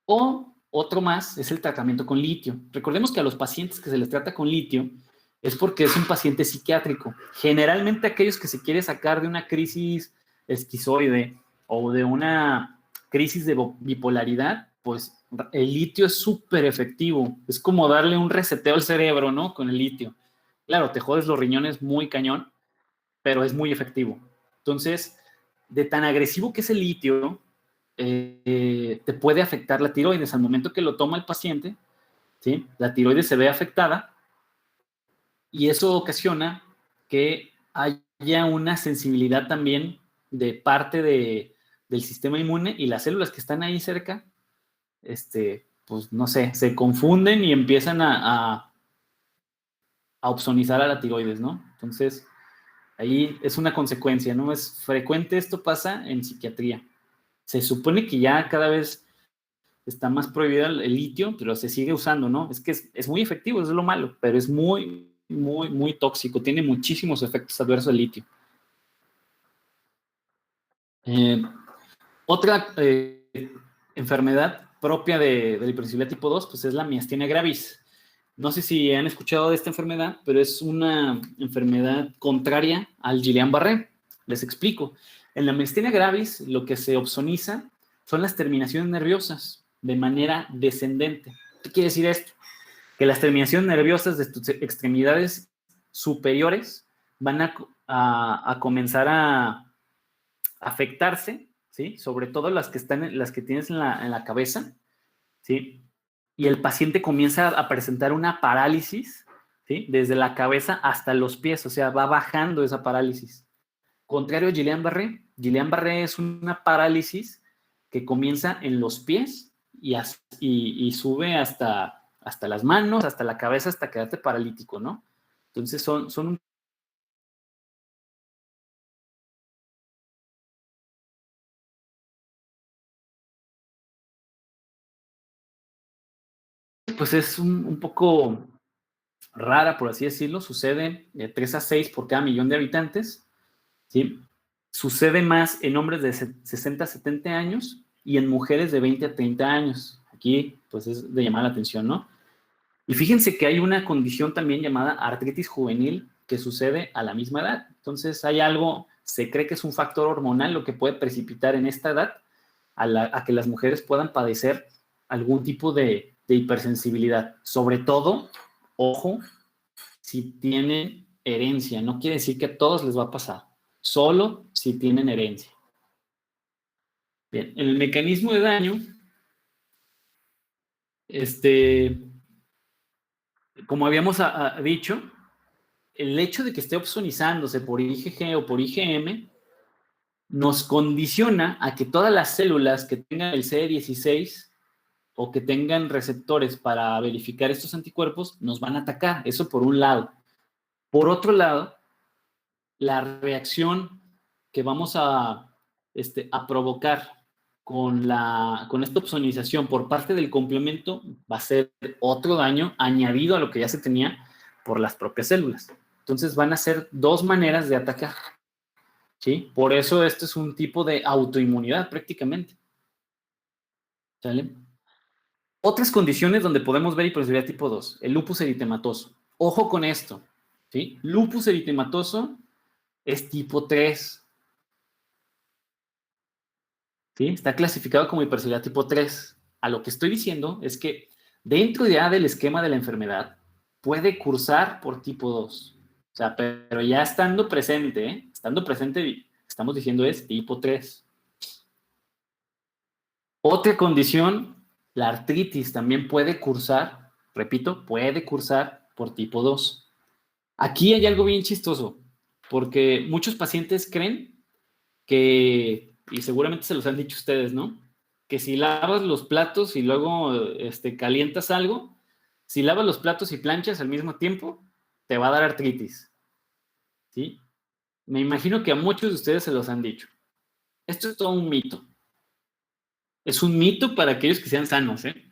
O otro más es el tratamiento con litio. Recordemos que a los pacientes que se les trata con litio es porque es un paciente psiquiátrico. Generalmente aquellos que se quiere sacar de una crisis esquizoide o de una crisis de bipolaridad, pues el litio es súper efectivo. Es como darle un reseteo al cerebro, ¿no? Con el litio. Claro, te jodes los riñones muy cañón, pero es muy efectivo. Entonces, de tan agresivo que es el litio, te puede afectar la tiroides. Al momento que lo toma el paciente, ¿sí? La tiroides se ve afectada y eso ocasiona que haya una sensibilidad también de parte del sistema inmune y las células que están ahí cerca, pues no sé, se confunden y empiezan a opsonizar a la tiroides, ¿no? Entonces, ahí es una consecuencia, ¿no? Es frecuente, esto pasa en psiquiatría. Se supone que ya cada vez está más prohibida el litio, pero se sigue usando, ¿no? Es que es muy efectivo, es lo malo, pero es muy, muy, muy tóxico. Tiene muchísimos efectos adversos el litio. Otra enfermedad propia de la hipersensibilidad tipo 2, pues es la miastenia gravis. No sé si han escuchado de esta enfermedad, pero es una enfermedad contraria al Guillain-Barré. Les explico. En la miastenia gravis, lo que se opsoniza son las terminaciones nerviosas de manera descendente. ¿Qué quiere decir esto? Que las terminaciones nerviosas de tus extremidades superiores van a comenzar a afectarse, ¿sí? Sobre todo las que tienes en la cabeza, ¿sí? Y el paciente comienza a presentar una parálisis, ¿sí? Desde la cabeza hasta los pies, o sea, va bajando esa parálisis. Contrario a Guillain-Barré, Guillain-Barré es una parálisis que comienza en los pies y sube hasta las manos, hasta la cabeza, hasta quedarte paralítico, ¿no? Entonces son un pues es un poco rara, por así decirlo, sucede de 3 a 6 por cada millón de habitantes, ¿sí? Sucede más en hombres de 60 a 70 años y en mujeres de 20 a 30 años. Aquí, pues, es de llamar la atención, ¿no? Y fíjense que hay una condición también llamada artritis juvenil que sucede a la misma edad. Entonces, hay algo, se cree que es un factor hormonal lo que puede precipitar en esta edad a que las mujeres puedan padecer algún tipo de hipersensibilidad. Sobre todo, ojo, si tienen herencia. No quiere decir que a todos les va a pasar, solo si tienen herencia. Bien, en el mecanismo de daño, como habíamos dicho, el hecho de que esté opsonizándose por IgG o por IgM nos condiciona a que todas las células que tengan el CD16 o que tengan receptores para verificar estos anticuerpos nos van a atacar. Eso por un lado. Por otro lado, la reacción que vamos a provocar con esta opsonización por parte del complemento va a ser otro daño añadido a lo que ya se tenía por las propias células. Entonces van a ser dos maneras de atacar, ¿sí? Por eso esto es un tipo de autoinmunidad prácticamente. ¿Sale? Otras condiciones donde podemos ver hipersensibilidad tipo 2, el lupus eritematoso. Ojo con esto, ¿sí? Lupus eritematoso es tipo 3. ¿Sí? Está clasificado como hipersensibilidad tipo 3. A lo que estoy diciendo es que dentro ya del esquema de la enfermedad puede cursar por tipo 2. O sea, pero ya estando presente, estamos diciendo es tipo 3. Otra condición, la artritis también puede cursar, repito, puede cursar por tipo 2. Aquí hay algo bien chistoso, porque muchos pacientes creen que, y seguramente se los han dicho ustedes, ¿no? Que si lavas los platos y luego calientas algo, si lavas los platos y planchas al mismo tiempo, te va a dar artritis. ¿Sí? Me imagino que a muchos de ustedes se los han dicho. Esto es todo un mito. Es un mito para aquellos que sean sanos, ¿eh?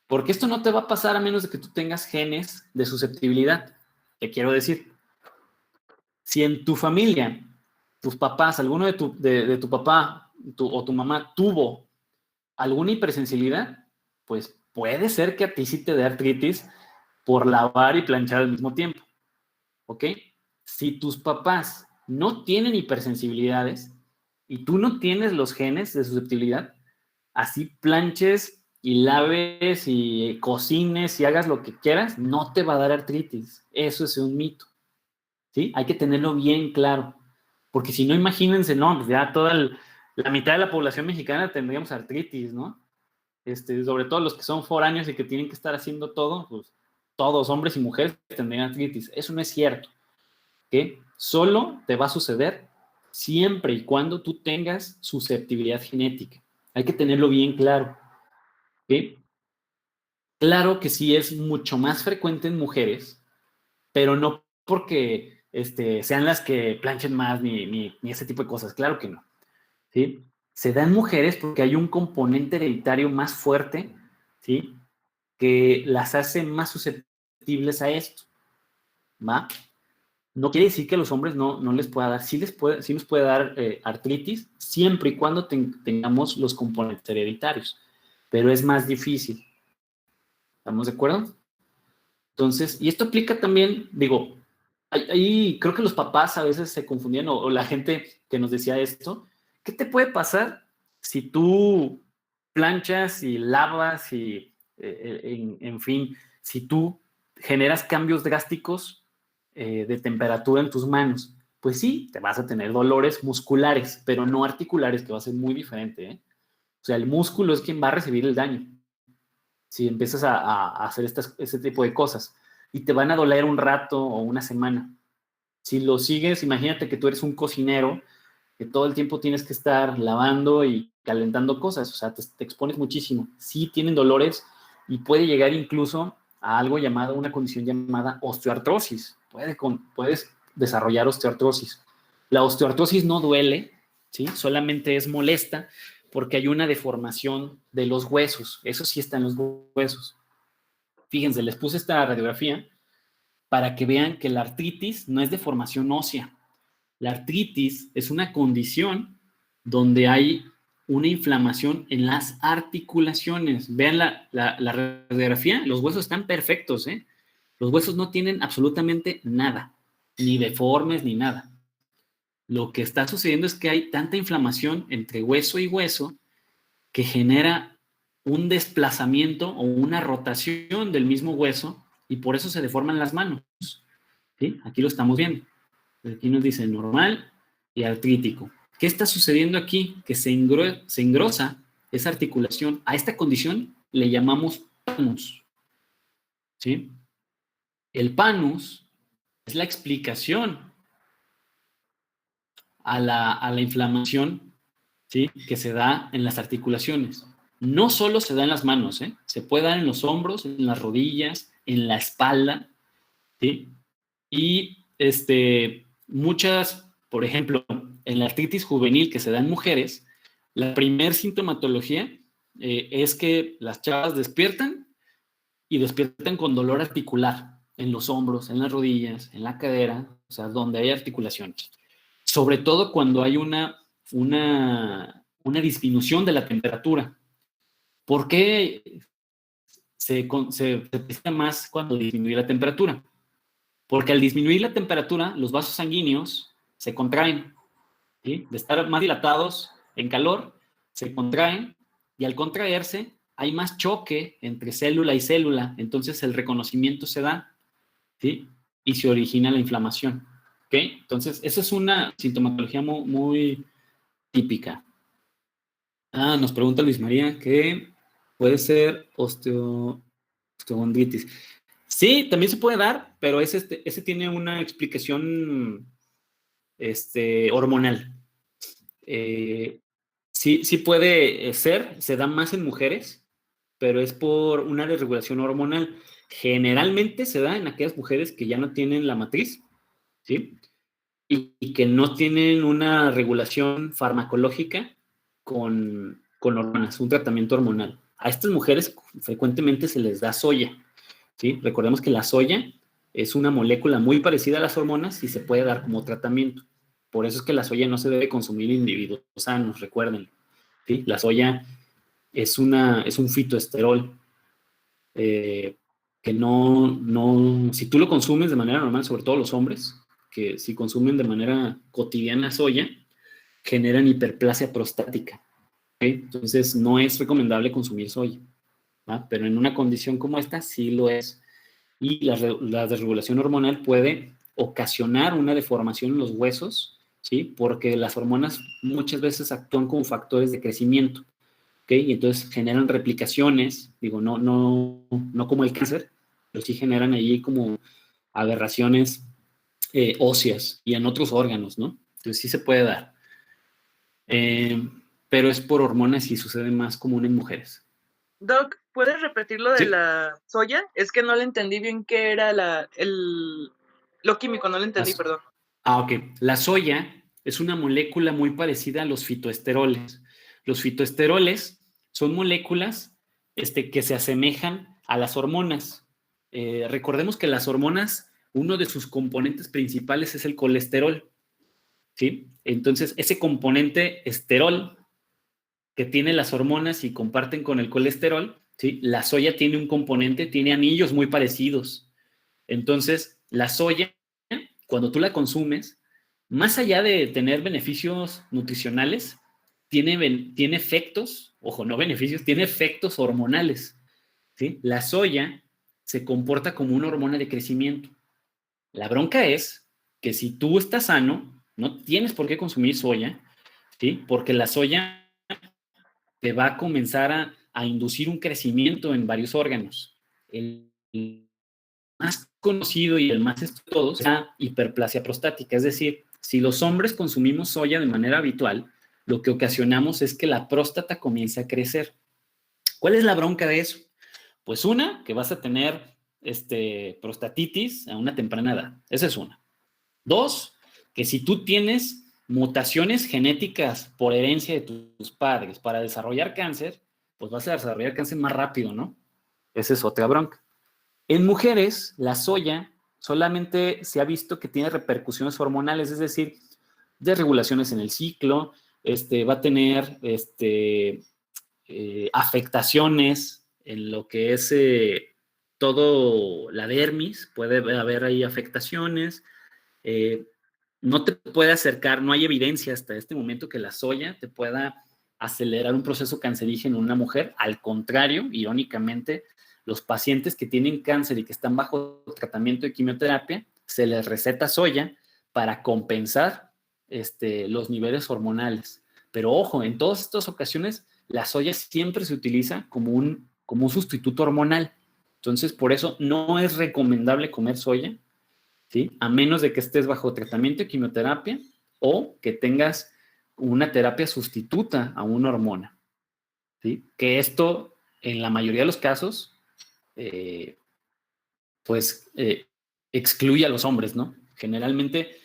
Porque esto no te va a pasar a menos de que tú tengas genes de susceptibilidad. ¿Qué quiero decir? Si en tu familia, tus papás, alguno de tu papá o tu mamá tuvo alguna hipersensibilidad, pues puede ser que a ti sí te dé artritis por lavar y planchar al mismo tiempo. ¿Ok? Si tus papás no tienen hipersensibilidades y tú no tienes los genes de susceptibilidad, así planches y laves y cocines y hagas lo que quieras, no te va a dar artritis. Eso es un mito. ¿Sí? Hay que tenerlo bien claro. Porque si no, imagínense, no, pues ya la mitad de la población mexicana tendríamos artritis, ¿no? Sobre todo los que son foráneos y que tienen que estar haciendo todo, pues todos, hombres y mujeres, tendrían artritis. Eso no es cierto. ¿Okay? Solo te va a suceder siempre y cuando tú tengas susceptibilidad genética. Hay que tenerlo bien claro. ¿Okay? Claro que sí es mucho más frecuente en mujeres, pero no porque sean las que planchen más ni ese tipo de cosas. Claro que no. ¿Sí? Se da en mujeres porque hay un componente hereditario más fuerte, ¿sí? Que las hace más susceptibles a esto, ¿va? No quiere decir que a los hombres no les pueda dar, sí nos puede dar artritis, siempre y cuando tengamos los componentes hereditarios, pero es más difícil. ¿Estamos de acuerdo? Entonces, y esto aplica también, digo, ahí creo que los papás a veces se confundían, o la gente que nos decía esto, ¿qué te puede pasar si tú planchas y lavas y, en fin, si tú generas cambios drásticos de temperatura en tus manos? Pues sí, te vas a tener dolores musculares, pero no articulares, que va a ser muy diferente, ¿eh? O sea, el músculo es quien va a recibir el daño si empiezas a hacer ese tipo de cosas. Y te van a doler un rato o una semana. Si lo sigues, imagínate que tú eres un cocinero, que todo el tiempo tienes que estar lavando y calentando cosas, o sea, te expones muchísimo. Sí tienen dolores y puede llegar incluso a algo llamado, una condición llamada osteoartrosis. Puedes desarrollar osteoartrosis. La osteoartrosis no duele, ¿sí? Solamente es molesta porque hay una deformación de los huesos. Eso sí está en los huesos. Fíjense, les puse esta radiografía para que vean que la artritis no es deformación ósea. La artritis es una condición donde hay una inflamación en las articulaciones. Vean la radiografía, los huesos están perfectos, ¿eh? Los huesos no tienen absolutamente nada, ni deformes, ni nada. Lo que está sucediendo es que hay tanta inflamación entre hueso y hueso que genera un desplazamiento o una rotación del mismo hueso y por eso se deforman las manos. ¿Sí? Aquí lo estamos viendo. Aquí nos dice normal y artrítico. ¿Qué está sucediendo aquí? Que se engrosa esa articulación. A esta condición le llamamos panus. ¿Sí? El panus es la explicación a la inflamación, ¿sí?, que se da en las articulaciones. No solo se da en las manos, ¿eh? Se puede dar en los hombros, en las rodillas, en la espalda, ¿sí? Y muchas, por ejemplo, en la artritis juvenil que se da en mujeres, la primer sintomatología es que las chavas despiertan y despiertan con dolor articular en los hombros, en las rodillas, en la cadera, o sea, donde hay articulaciones. Sobre todo cuando hay una disminución de la temperatura. ¿Por qué se presenta más cuando disminuye la temperatura? Porque al disminuir la temperatura, los vasos sanguíneos se contraen, ¿sí? De estar más dilatados en calor, se contraen, y al contraerse hay más choque entre célula y célula, entonces el reconocimiento se da, ¿sí? Y se origina la inflamación, ¿ok? Entonces, esa es una sintomatología muy, muy típica. Nos pregunta Luis María que puede ser osteochondritis. Sí, también se puede dar, pero ese tiene una explicación hormonal. Sí puede ser, se da más en mujeres, pero es por una desregulación hormonal. Generalmente se da en aquellas mujeres que ya no tienen la matriz, ¿sí? Y que no tienen una regulación farmacológica con hormonas, un tratamiento hormonal. A estas mujeres frecuentemente se les da soya, ¿sí? Recordemos que la soya es una molécula muy parecida a las hormonas y se puede dar como tratamiento. Por eso es que la soya no se debe consumir en individuos sanos, recuerden, ¿sí? La soya es un fitoesterol que si tú lo consumes de manera normal, sobre todo los hombres, que si consumen de manera cotidiana soya, generan hiperplasia prostática. ¿Okay? Entonces, no es recomendable consumir soya, ¿va? Pero en una condición como esta, sí lo es. Y la desregulación hormonal puede ocasionar una deformación en los huesos, ¿sí? Porque las hormonas muchas veces actúan como factores de crecimiento, ¿ok? Y entonces generan replicaciones, digo, no como el cáncer, pero sí generan ahí como aberraciones óseas y en otros órganos, ¿no? Entonces sí se puede dar. Pero es por hormonas y sucede más común en mujeres. Doc, ¿puedes repetir lo de Sí. la soya? Es que no le entendí bien qué era lo químico, no le entendí, perdón. Ok. La soya es una molécula muy parecida a los fitoesteroles. Los fitoesteroles son moléculas que se asemejan a las hormonas. Recordemos que las hormonas, uno de sus componentes principales es el colesterol, ¿sí? Entonces, ese componente esterol que tiene las hormonas y comparten con el colesterol, ¿sí? La soya tiene un componente, tiene anillos muy parecidos. Entonces, la soya, cuando tú la consumes, más allá de tener beneficios nutricionales, tiene efectos, ojo, no beneficios, tiene efectos hormonales, ¿sí? La soya se comporta como una hormona de crecimiento. La bronca es que si tú estás sano, no tienes por qué consumir soya, ¿sí? Porque la soya te va a comenzar a inducir un crecimiento en varios órganos. El más conocido y el más estudiado es la hiperplasia prostática, es decir, si los hombres consumimos soya de manera habitual, lo que ocasionamos es que la próstata comience a crecer. ¿Cuál es la bronca de eso? Pues una, que vas a tener prostatitis a una temprana edad. Esa es una. Dos, que si tú tienes mutaciones genéticas por herencia de tus padres para desarrollar cáncer, pues vas a desarrollar cáncer más rápido, ¿no? Esa es otra bronca. En mujeres, la soya solamente se ha visto que tiene repercusiones hormonales, es decir, desregulaciones en el ciclo, va a tener afectaciones en lo que es todo la dermis, puede haber ahí afectaciones, no te puede acercar, no hay evidencia hasta este momento que la soya te pueda acelerar un proceso cancerígeno en una mujer. Al contrario, irónicamente, los pacientes que tienen cáncer y que están bajo tratamiento de quimioterapia, se les receta soya para compensar los niveles hormonales. Pero ojo, en todas estas ocasiones, la soya siempre se utiliza como un sustituto hormonal. Entonces, por eso no es recomendable comer soya, ¿sí? A menos de que estés bajo tratamiento de quimioterapia o que tengas una terapia sustituta a una hormona, ¿sí? Que esto, en la mayoría de los casos, excluye a los hombres, ¿no? Generalmente,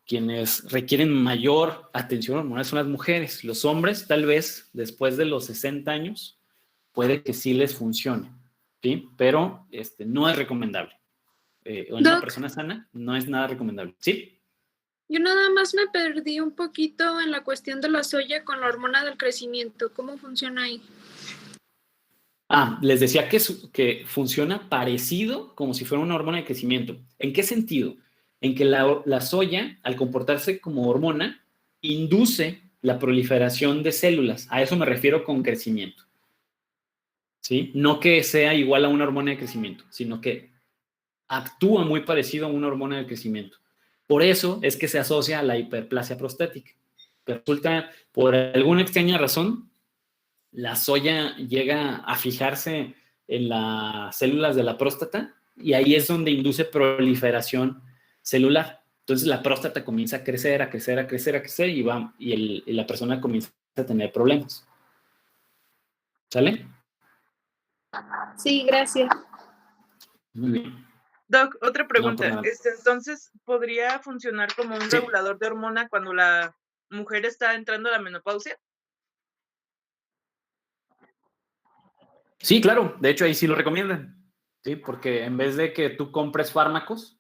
quienes requieren mayor atención hormonal son las mujeres. Los hombres, tal vez, después de los 60 años, puede que sí les funcione, ¿sí? Pero no es recomendable. En una Doc, persona sana no es nada recomendable. ¿Sí? yo nada más me perdí un poquito en la cuestión de la soya con la hormona del crecimiento. ¿Cómo funciona ahí? Les decía que funciona parecido como si fuera una hormona de crecimiento. ¿En qué sentido? En que la soya, al comportarse como hormona, induce la proliferación de células. A eso me refiero con crecimiento, ¿sí? No que sea igual a una hormona de crecimiento, sino que actúa muy parecido a una hormona de crecimiento. Por eso es que se asocia a la hiperplasia prostática. Pero resulta, por alguna extraña razón, la soya llega a fijarse en las células de la próstata y ahí es donde induce proliferación celular. Entonces la próstata comienza a crecer, a crecer, a crecer, a crecer y la persona comienza a tener problemas. ¿Sale? Sí, gracias. Muy bien. Doc, otra No, por pregunta. nada. Entonces, ¿podría funcionar como un Sí. regulador de hormona cuando la mujer está entrando a la menopausia? Sí, claro. De hecho, ahí sí lo recomiendan. Sí, porque en vez de que tú compres fármacos,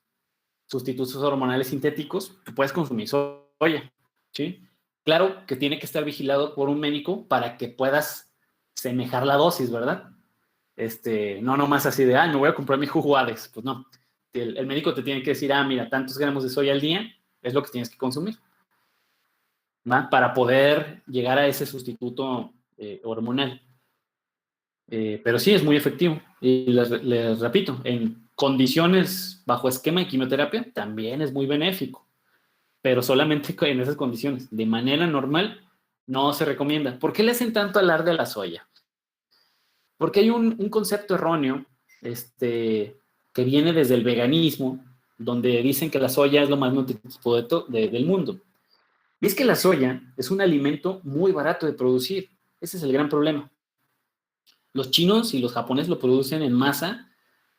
sustitutos hormonales sintéticos, tú puedes consumir soya. ¿Sí? Claro que tiene que estar vigilado por un médico para que puedas semejar la dosis, ¿verdad? No nomás así de, me voy a comprar mi jugo Hades. Pues no. El médico te tiene que decir, mira, tantos gramos de soya al día es lo que tienes que consumir, ¿va? Para poder llegar a ese sustituto hormonal. Pero sí, es muy efectivo. Y les repito, en condiciones bajo esquema de quimioterapia también es muy benéfico, pero solamente en esas condiciones. De manera normal no se recomienda. ¿Por qué le hacen tanto alarde a la soya? Porque hay un concepto erróneo que viene desde el veganismo, donde dicen que la soya es lo más nutritivo del mundo. Y es que la soya es un alimento muy barato de producir. Ese es el gran problema. Los chinos y los japoneses lo producen en masa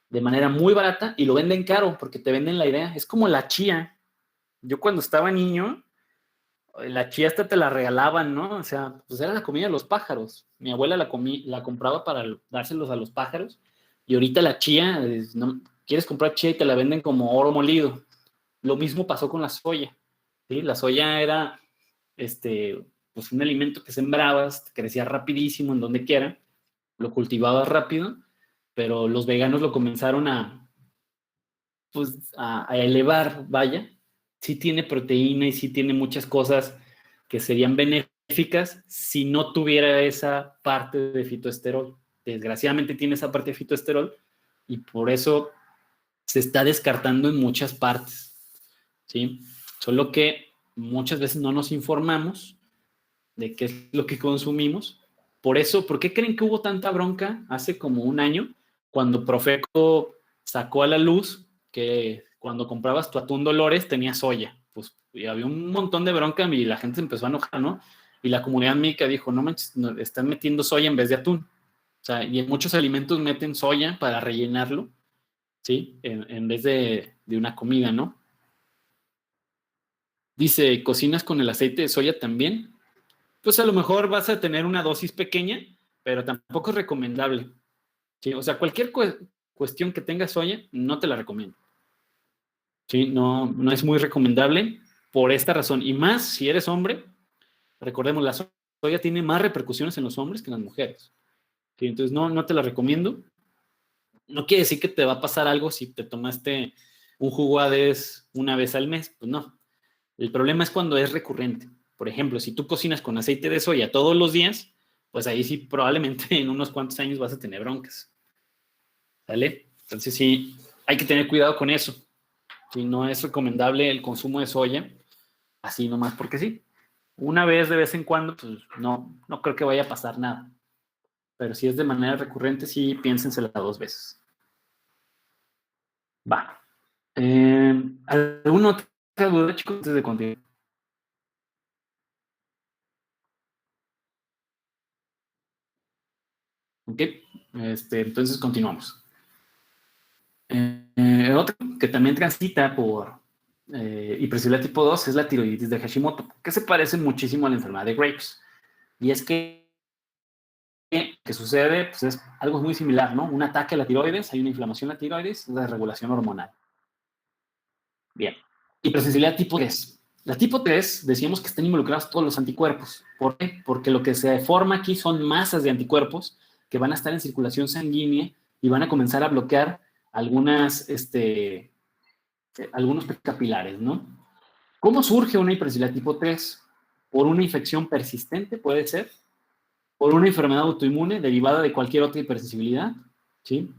de manera muy barata y lo venden caro porque te venden la idea. Es como la chía. Yo cuando estaba niño, la chía hasta te la regalaban, ¿no? O sea, pues era la comida de los pájaros. Mi abuela la compraba para dárselos a los pájaros y ahorita la chía, no, quieres comprar chía y te la venden como oro molido. Lo mismo pasó con la soya, ¿sí? La soya era, pues un alimento que sembrabas, crecía rapidísimo en donde quiera, lo cultivabas rápido, pero los veganos lo comenzaron a elevar, vaya. Sí tiene proteína y sí tiene muchas cosas que serían benéficas si no tuviera esa parte de fitoesterol. Desgraciadamente tiene esa parte de fitoesterol y por eso se está descartando en muchas partes, ¿sí? Solo que muchas veces no nos informamos de qué es lo que consumimos. Por eso, ¿por qué creen que hubo tanta bronca hace como un año cuando Profeco sacó a la luz que cuando comprabas tu atún Dolores tenía soya? Pues y había un montón de bronca y la gente se empezó a enojar, ¿no? Y la comunidad médica dijo, no manches, están metiendo soya en vez de atún. O sea, y en muchos alimentos meten soya para rellenarlo, ¿sí? En vez de una comida, ¿no? Dice, ¿cocinas con el aceite de soya también? Pues a lo mejor vas a tener una dosis pequeña, pero tampoco es recomendable. ¿Sí? O sea, cualquier cuestión que tenga soya, no te la recomiendo. ¿Sí? No, no es muy recomendable. por esta razón. Y más si eres hombre, recordemos, la soya tiene más repercusiones en los hombres que en las mujeres. ¿Sí? Entonces, no te la recomiendo. No quiere decir que te va a pasar algo si te tomaste un jugo ADES una vez al mes. Pues no. El problema es cuando es recurrente. Por ejemplo, si tú cocinas con aceite de soya todos los días, pues ahí sí probablemente en unos cuantos años vas a tener broncas. ¿Sale? Entonces sí, hay que tener cuidado con eso. Si no es recomendable el consumo de soya, así nomás porque sí. Una vez de vez en cuando, pues no creo que vaya a pasar nada. Pero si es de manera recurrente, sí, piénsensela 2 veces. Va. ¿Alguna otra duda, chicos, antes de continuar? Ok. Entonces continuamos. Otro que también transita por hipersensibilidad tipo 2 es la tiroiditis de Hashimoto, que se parece muchísimo a la enfermedad de Graves. Y es que sucede, pues es algo muy similar, ¿no? Un ataque a la tiroides, hay una inflamación en la tiroides, es la regulación hormonal. Bien. Hipersensibilidad tipo 3. La tipo 3, decíamos que están involucrados todos los anticuerpos. ¿Por qué? Porque lo que se forma aquí son masas de anticuerpos que van a estar en circulación sanguínea y van a comenzar a bloquear algunos capilares, ¿no? ¿Cómo surge una hipersensibilidad tipo 3? Por una infección persistente, puede ser, por una enfermedad autoinmune derivada de cualquier otra hipersensibilidad, ¿sí?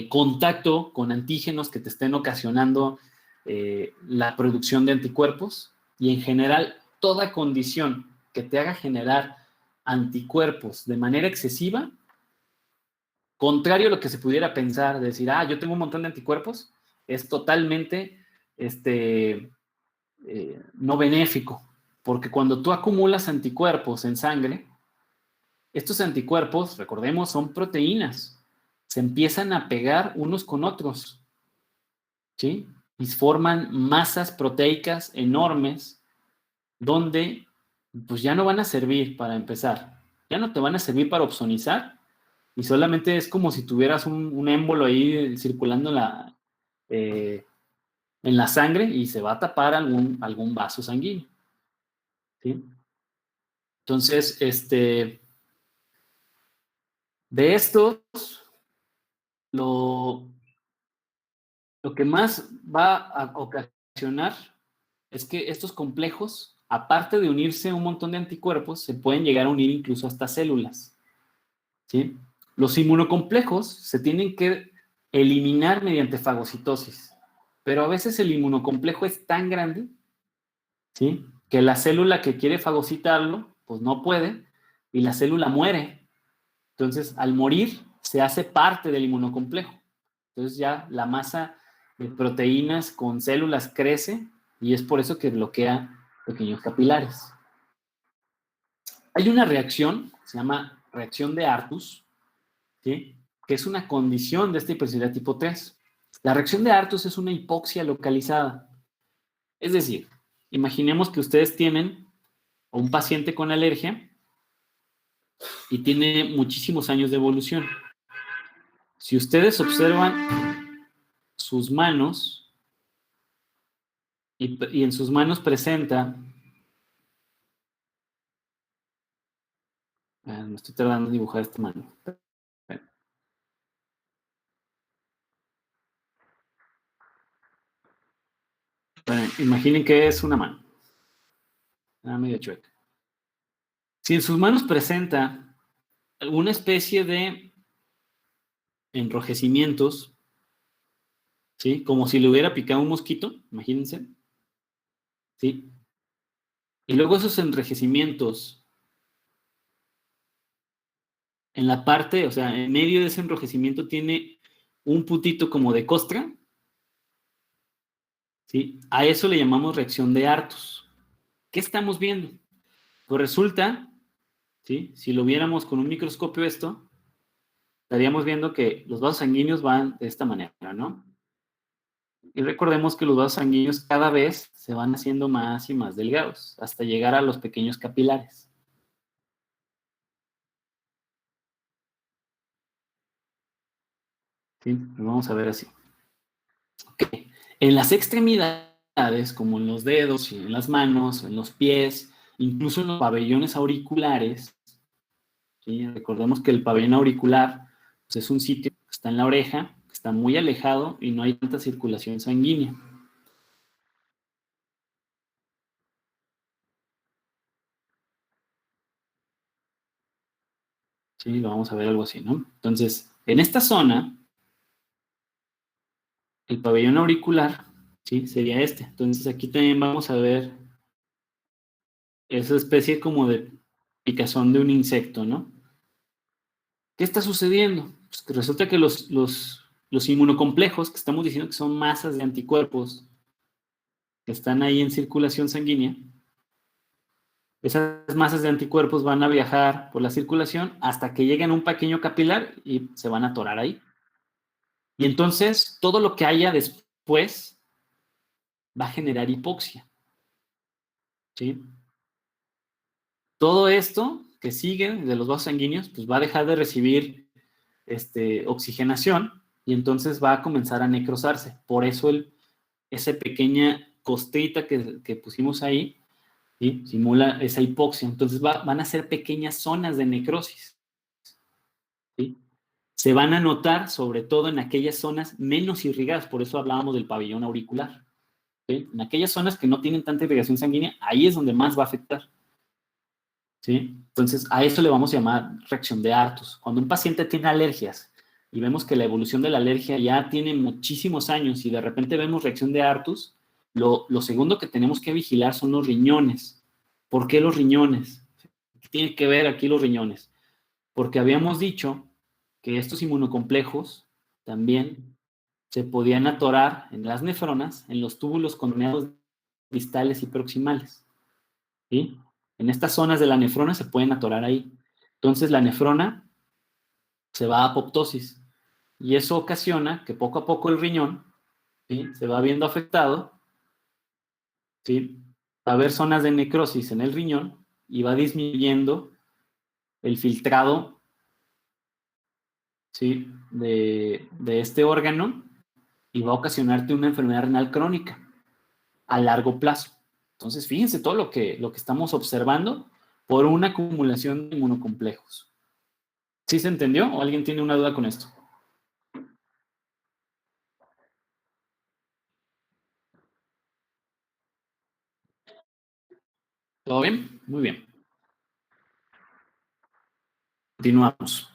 Contacto con antígenos que te estén ocasionando la producción de anticuerpos y en general toda condición que te haga generar anticuerpos de manera excesiva, contrario a lo que se pudiera pensar, decir, yo tengo un montón de anticuerpos, es totalmente no benéfico, porque cuando tú acumulas anticuerpos en sangre, estos anticuerpos, recordemos, son proteínas, se empiezan a pegar unos con otros, ¿sí? Y forman masas proteicas enormes donde pues ya no van a servir para empezar, ya no te van a servir para opsonizar y solamente es como si tuvieras un émbolo ahí circulando en la sangre y se va a tapar algún vaso sanguíneo, ¿sí? Entonces, de estos, lo que más va a ocasionar es que estos complejos, aparte de unirse a un montón de anticuerpos, se pueden llegar a unir incluso hasta células, ¿sí? Los inmunocomplejos se tienen que eliminar mediante fagocitosis, pero a veces el inmunocomplejo es tan grande, ¿sí?, que la célula que quiere fagocitarlo, pues no puede, y la célula muere. Entonces, al morir, se hace parte del inmunocomplejo. Entonces ya la masa de proteínas con células crece y es por eso que bloquea pequeños capilares. Hay una reacción, se llama reacción de Artus, ¿sí?, que es una condición de esta hipersensibilidad tipo 3. La reacción de Artus es una hipoxia localizada. Es decir, imaginemos que ustedes tienen a un paciente con alergia y tiene muchísimos años de evolución. Si ustedes observan sus manos y en sus manos presenta, me estoy tardando en dibujar esta mano. Bueno, imaginen que es una mano, medio chueca. Si en sus manos presenta alguna especie de enrojecimientos, ¿sí?, como si le hubiera picado un mosquito, imagínense, ¿sí?, y luego esos enrojecimientos en la parte, o sea, en medio de ese enrojecimiento tiene un puntito como de costra, ¿sí?, a eso le llamamos reacción de Artus. ¿Qué estamos viendo? Pues resulta, ¿sí?, si lo viéramos con un microscopio esto, estaríamos viendo que los vasos sanguíneos van de esta manera, ¿no? Y recordemos que los vasos sanguíneos cada vez se van haciendo más y más delgados, hasta llegar a los pequeños capilares. ¿Sí? Lo vamos a ver así. Okay. En las extremidades como en los dedos, y en las manos, en los pies, incluso en los pabellones auriculares. ¿Sí? Recordemos que el pabellón auricular pues, es un sitio que está en la oreja, que está muy alejado y no hay tanta circulación sanguínea. Sí, vamos a ver algo así, ¿no? Entonces, en esta zona, el pabellón auricular, ¿sí? Sería este. Entonces, aquí también vamos a ver esa especie como de picazón de un insecto, ¿no? ¿Qué está sucediendo? Pues que resulta que los inmunocomplejos, que estamos diciendo que son masas de anticuerpos que están ahí en circulación sanguínea, esas masas de anticuerpos van a viajar por la circulación hasta que lleguen a un pequeño capilar y se van a atorar ahí. Y entonces todo lo que haya después va a generar hipoxia. ¿Sí? Todo esto que sigue de los vasos sanguíneos, pues va a dejar de recibir oxigenación y entonces va a comenzar a necrosarse. Por eso esa pequeña costrita que pusimos ahí, ¿sí? Simula esa hipoxia. Entonces van a ser pequeñas zonas de necrosis. ¿Sí? Se van a notar sobre todo en aquellas zonas menos irrigadas, por eso hablábamos del pabellón auricular. ¿Sí? En aquellas zonas que no tienen tanta irrigación sanguínea, ahí es donde más va a afectar. ¿Sí? Entonces, a eso le vamos a llamar reacción de Artus. Cuando un paciente tiene alergias y vemos que la evolución de la alergia ya tiene muchísimos años y de repente vemos reacción de Artus, lo segundo que tenemos que vigilar son los riñones. ¿Por qué los riñones? ¿Qué tiene que ver aquí los riñones? Porque habíamos dicho que estos inmunocomplejos también se podían atorar en las nefronas, en los túbulos coroneados distales y proximales. ¿Sí? En estas zonas de la nefrona se pueden atorar ahí. Entonces la nefrona se va a apoptosis y eso ocasiona que poco a poco el riñón, ¿sí? Se va viendo afectado, ¿sí? Va a haber zonas de necrosis en el riñón y va disminuyendo el filtrado, ¿sí? de este órgano y va a ocasionarte una enfermedad renal crónica a largo plazo. Entonces, fíjense todo lo que estamos observando por una acumulación de inmunocomplejos. ¿Sí se entendió o alguien tiene una duda con esto? ¿Todo bien? Muy bien. Continuamos.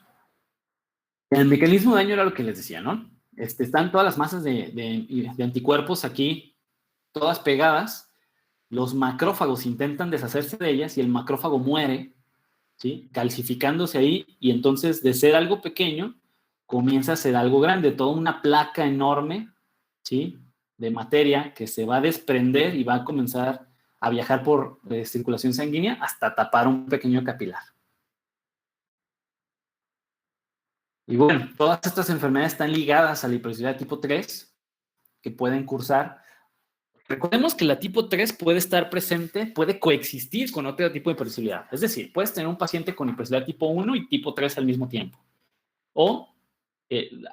El mecanismo de daño era lo que les decía, ¿no? Están todas las masas de anticuerpos aquí, todas pegadas. Los macrófagos intentan deshacerse de ellas y el macrófago muere, ¿sí? Calcificándose ahí y entonces de ser algo pequeño comienza a ser algo grande, toda una placa enorme, ¿sí? De materia que se va a desprender y va a comenzar a viajar por circulación sanguínea hasta tapar un pequeño capilar. Y bueno, todas estas enfermedades están ligadas a la hipersensibilidad tipo 3 que pueden cursar. Recordemos que la tipo 3 puede estar presente, puede coexistir con otro tipo de hipersensibilidad. Es decir, puedes tener un paciente con hipersensibilidad tipo 1 y tipo 3 al mismo tiempo. O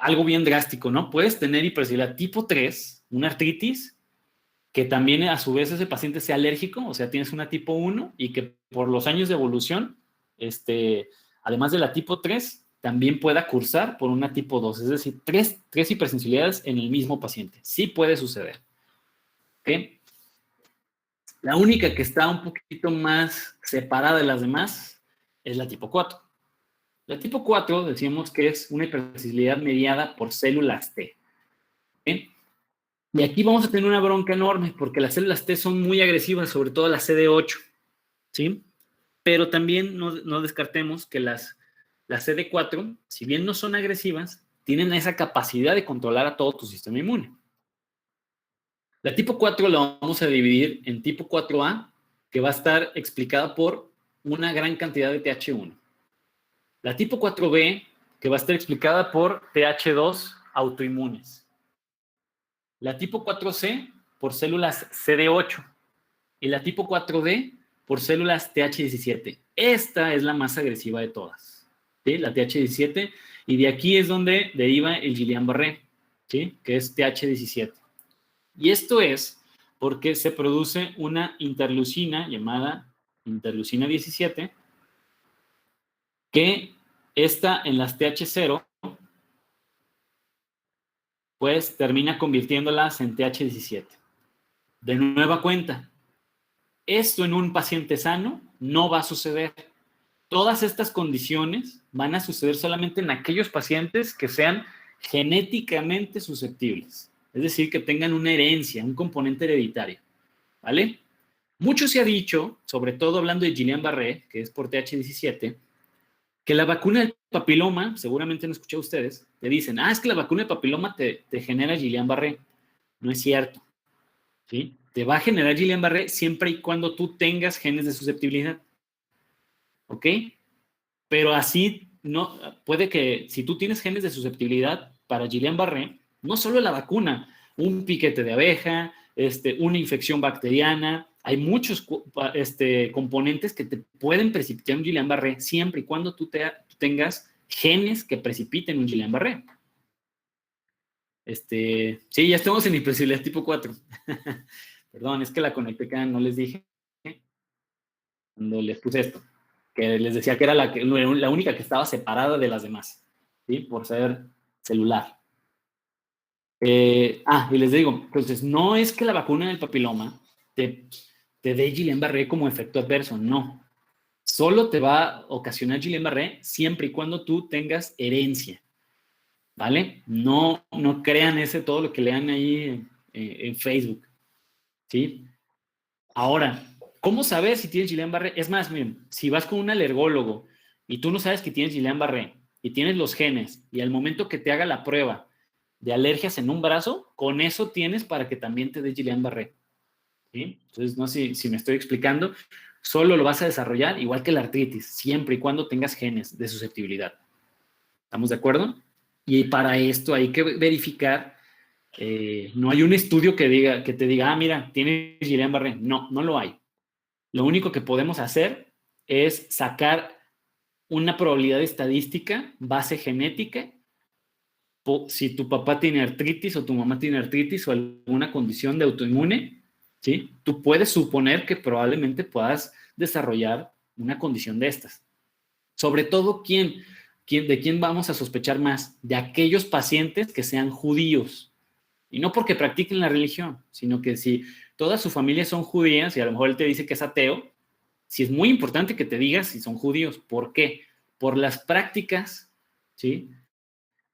algo bien drástico, ¿no? Puedes tener hipersensibilidad tipo 3, una artritis, que también a su vez ese paciente sea alérgico, o sea, tienes una tipo 1 y que por los años de evolución, además de la tipo 3, también pueda cursar por una tipo 2, es decir, tres hipersensibilidades en el mismo paciente. Sí puede suceder. ¿Okay? La única que está un poquito más separada de las demás es la tipo 4. La tipo 4 decíamos que es una hipersensibilidad mediada por células T. ¿Okay? Y aquí vamos a tener una bronca enorme porque las células T son muy agresivas, sobre todo la CD8, ¿sí? Pero también no descartemos que las CD4, si bien no son agresivas, tienen esa capacidad de controlar a todo tu sistema inmune. La tipo 4 la vamos a dividir en tipo 4A, que va a estar explicada por una gran cantidad de TH1. La tipo 4B, que va a estar explicada por TH2 autoinmunes. La tipo 4C por células CD8 y la tipo 4D por células TH17. Esta es la más agresiva de todas, ¿sí? La TH17, y de aquí es donde deriva el Guillain-Barré, ¿sí? Que es TH17. Y esto es porque se produce una interleucina llamada interleucina 17, que está en las TH0, pues termina convirtiéndolas en TH17. De nueva cuenta, esto en un paciente sano no va a suceder. Todas estas condiciones van a suceder solamente en aquellos pacientes que sean genéticamente susceptibles, es decir, que tengan una herencia, un componente hereditario, ¿vale? Mucho se ha dicho, sobre todo hablando de Guillain-Barré, que es por TH17, que la vacuna del papiloma, seguramente han escuchado ustedes, te dicen, es que la vacuna del papiloma te genera Guillain-Barré. No es cierto, ¿sí? Te va a generar Guillain-Barré siempre y cuando tú tengas genes de susceptibilidad, ¿ok? Pero así, no, puede que si tú tienes genes de susceptibilidad para Guillain-Barré, no solo la vacuna, un piquete de abeja, una infección bacteriana, hay muchos componentes que te pueden precipitar un Guillain-Barré siempre y cuando tú tengas genes que precipiten un Guillain-Barré. Sí, ya estamos en hipersensibilidad tipo 4. Perdón, es que la conecté acá, no les dije cuando les puse esto, que les decía que era la única que estaba separada de las demás, ¿sí? Por ser celular. Y les digo, entonces, no es que la vacuna del papiloma te dé Guillain-Barré como efecto adverso, no. Solo te va a ocasionar Guillain-Barré siempre y cuando tú tengas herencia, ¿vale? No crean todo lo que lean ahí en Facebook, ¿sí? Ahora, ¿cómo sabes si tienes Guillain-Barré? Es más, miren, si vas con un alergólogo y tú no sabes que tienes Guillain-Barré y tienes los genes y al momento que te haga la prueba de alergias en un brazo, con eso tienes para que también te dé Guillain-Barré, ¿sí? Entonces, no sé si me estoy explicando. Solo lo vas a desarrollar igual que la artritis, siempre y cuando tengas genes de susceptibilidad. ¿Estamos de acuerdo? Y para esto hay que verificar. No hay un estudio que te diga, mira, tienes Guillain-Barré. No lo hay. Lo único que podemos hacer es sacar una probabilidad estadística, base genética, si tu papá tiene artritis o tu mamá tiene artritis o alguna condición de autoinmune, ¿sí? Tú puedes suponer que probablemente puedas desarrollar una condición de estas. Sobre todo, ¿de quién vamos a sospechar más? De aquellos pacientes que sean judíos. Y no porque practiquen la religión, sino que si toda su familia son judías y a lo mejor él te dice que es ateo, sí es muy importante que te digas si son judíos. ¿Por qué? Por las prácticas, ¿sí?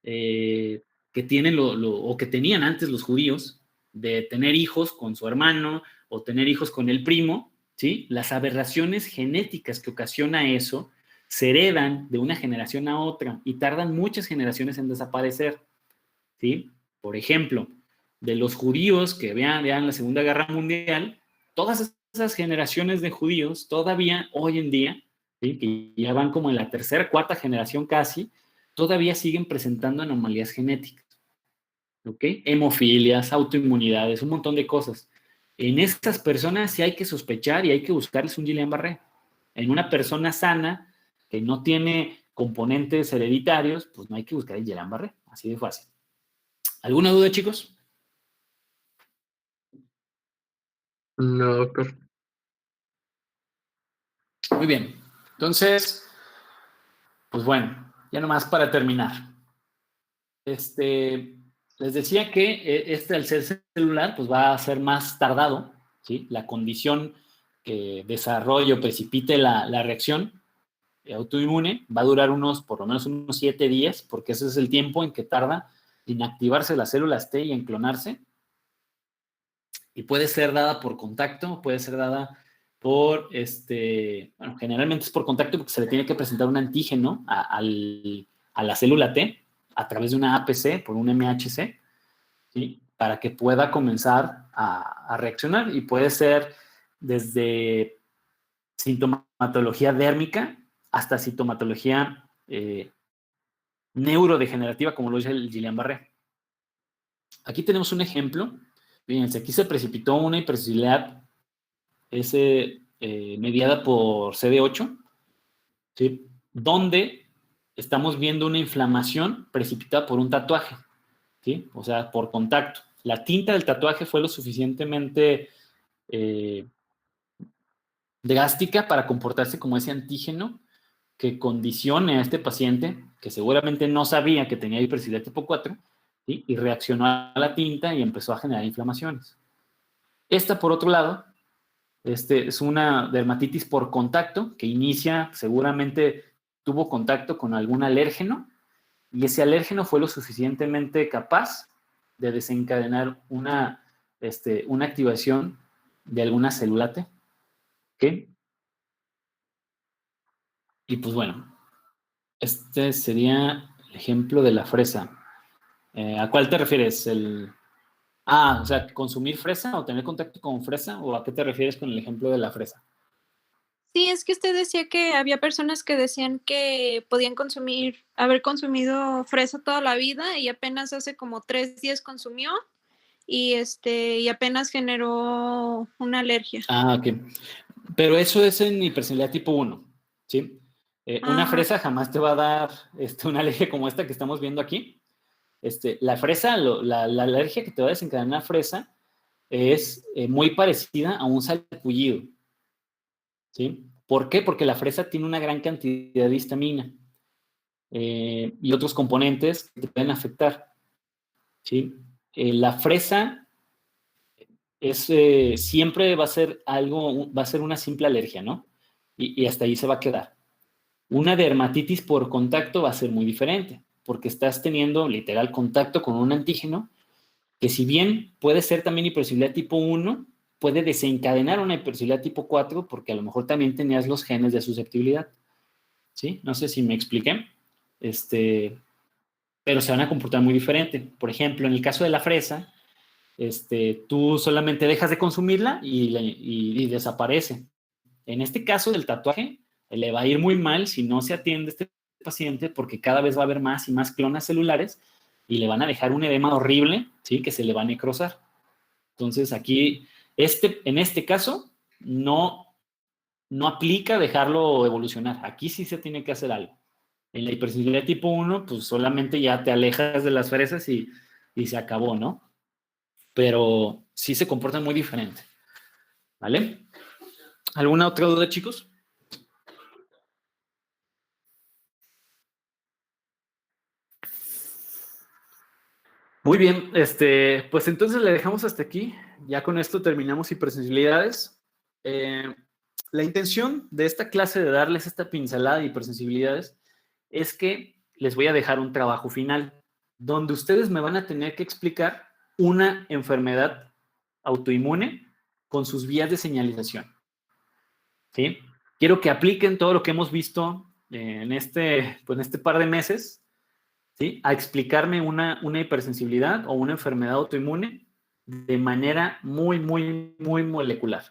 Que tienen o que tenían antes los judíos de tener hijos con su hermano o tener hijos con el primo, ¿sí? Las aberraciones genéticas que ocasiona eso se heredan de una generación a otra y tardan muchas generaciones en desaparecer, ¿sí? Por ejemplo, de los judíos que vean la Segunda Guerra Mundial, todas esas generaciones de judíos todavía hoy en día, ¿sí? Que ya van como en la tercera, cuarta generación casi, todavía siguen presentando anomalías genéticas, ¿ok? Hemofilias, autoinmunidades, un montón de cosas. En estas personas sí hay que sospechar y hay que buscarles un Guillain-Barré. En una persona sana que no tiene componentes hereditarios, pues no hay que buscar el Guillain-Barré, así de fácil. ¿Alguna duda, chicos? No, doctor. Muy bien. Entonces, pues bueno, ya nomás para terminar. Les decía que al ser celular, pues va a ser más tardado, ¿sí? La condición que desarrolle o precipite la reacción autoinmune va a durar por lo menos unos 7 días, porque ese es el tiempo en que tarda en activarse las células T y en clonarse. Y puede ser dada por contacto, puede ser dada por, bueno, generalmente es por contacto porque se le tiene que presentar un antígeno a la célula T a través de una APC, por un MHC, ¿sí? Para que pueda comenzar a reaccionar. Y puede ser desde sintomatología dérmica hasta sintomatología neurodegenerativa, como lo dice el Guillain-Barré. Aquí tenemos un ejemplo. Fíjense, aquí se precipitó una hipersensibilidad mediada por CD8, ¿sí? Donde estamos viendo una inflamación precipitada por un tatuaje, ¿sí? O sea, por contacto. La tinta del tatuaje fue lo suficientemente drástica para comportarse como ese antígeno que condicione a este paciente, que seguramente no sabía que tenía hipersensibilidad tipo 4, ¿sí? Y reaccionó a la tinta y empezó a generar inflamaciones. Esta, por otro lado, es una dermatitis por contacto que ina, seguramente tuvo contacto con algún alérgeno y ese alérgeno fue lo suficientemente capaz de desencadenar una activación de alguna célula T. ¿Ok? Y pues bueno, este sería el ejemplo de la fresa. ¿A cuál te refieres? O sea, ¿consumir fresa o tener contacto con fresa? ¿O a qué te refieres con el ejemplo de la fresa? Sí, es que usted decía que había personas que decían que podían haber consumido fresa toda la vida y apenas hace como 3 días consumió y apenas generó una alergia. Ok. Pero eso es en hipersensibilidad tipo 1, ¿sí? Una fresa jamás te va a dar una alergia como esta que estamos viendo aquí. La fresa, la alergia que te va a desencadenar una fresa es muy parecida a un salpullido, ¿sí? ¿Por qué? Porque la fresa tiene una gran cantidad de histamina y otros componentes que te pueden afectar, ¿sí? La fresa siempre va a ser va a ser una simple alergia, ¿no? Y hasta ahí se va a quedar. Una dermatitis por contacto va a ser muy diferente, porque estás teniendo literal contacto con un antígeno que si bien puede ser también hipersensibilidad tipo 1, puede desencadenar una hipersensibilidad tipo 4 porque a lo mejor también tenías los genes de susceptibilidad. ¿Sí? No sé si me expliqué. Pero se van a comportar muy diferente. Por ejemplo, en el caso de la fresa, tú solamente dejas de consumirla y desaparece. En este caso del tatuaje, le va a ir muy mal si no se atiende a este paciente porque cada vez va a haber más y más clonas celulares y le van a dejar un edema horrible, ¿sí? Que se le va a necrosar. Entonces aquí, en este caso, no aplica dejarlo evolucionar. Aquí sí se tiene que hacer algo. En la hipersensibilidad tipo 1, pues solamente ya te alejas de las fresas y se acabó, ¿no? Pero sí se comportan muy diferente. ¿Vale? ¿Alguna otra duda, chicos? Muy bien, pues entonces le dejamos hasta aquí. Ya con esto terminamos hipersensibilidades. La intención de esta clase de darles esta pincelada de hipersensibilidades es que les voy a dejar un trabajo final donde ustedes me van a tener que explicar una enfermedad autoinmune con sus vías de señalización. ¿Sí? Quiero que apliquen todo lo que hemos visto en este par de meses, ¿sí? A explicarme una hipersensibilidad o una enfermedad autoinmune de manera muy, muy, muy molecular.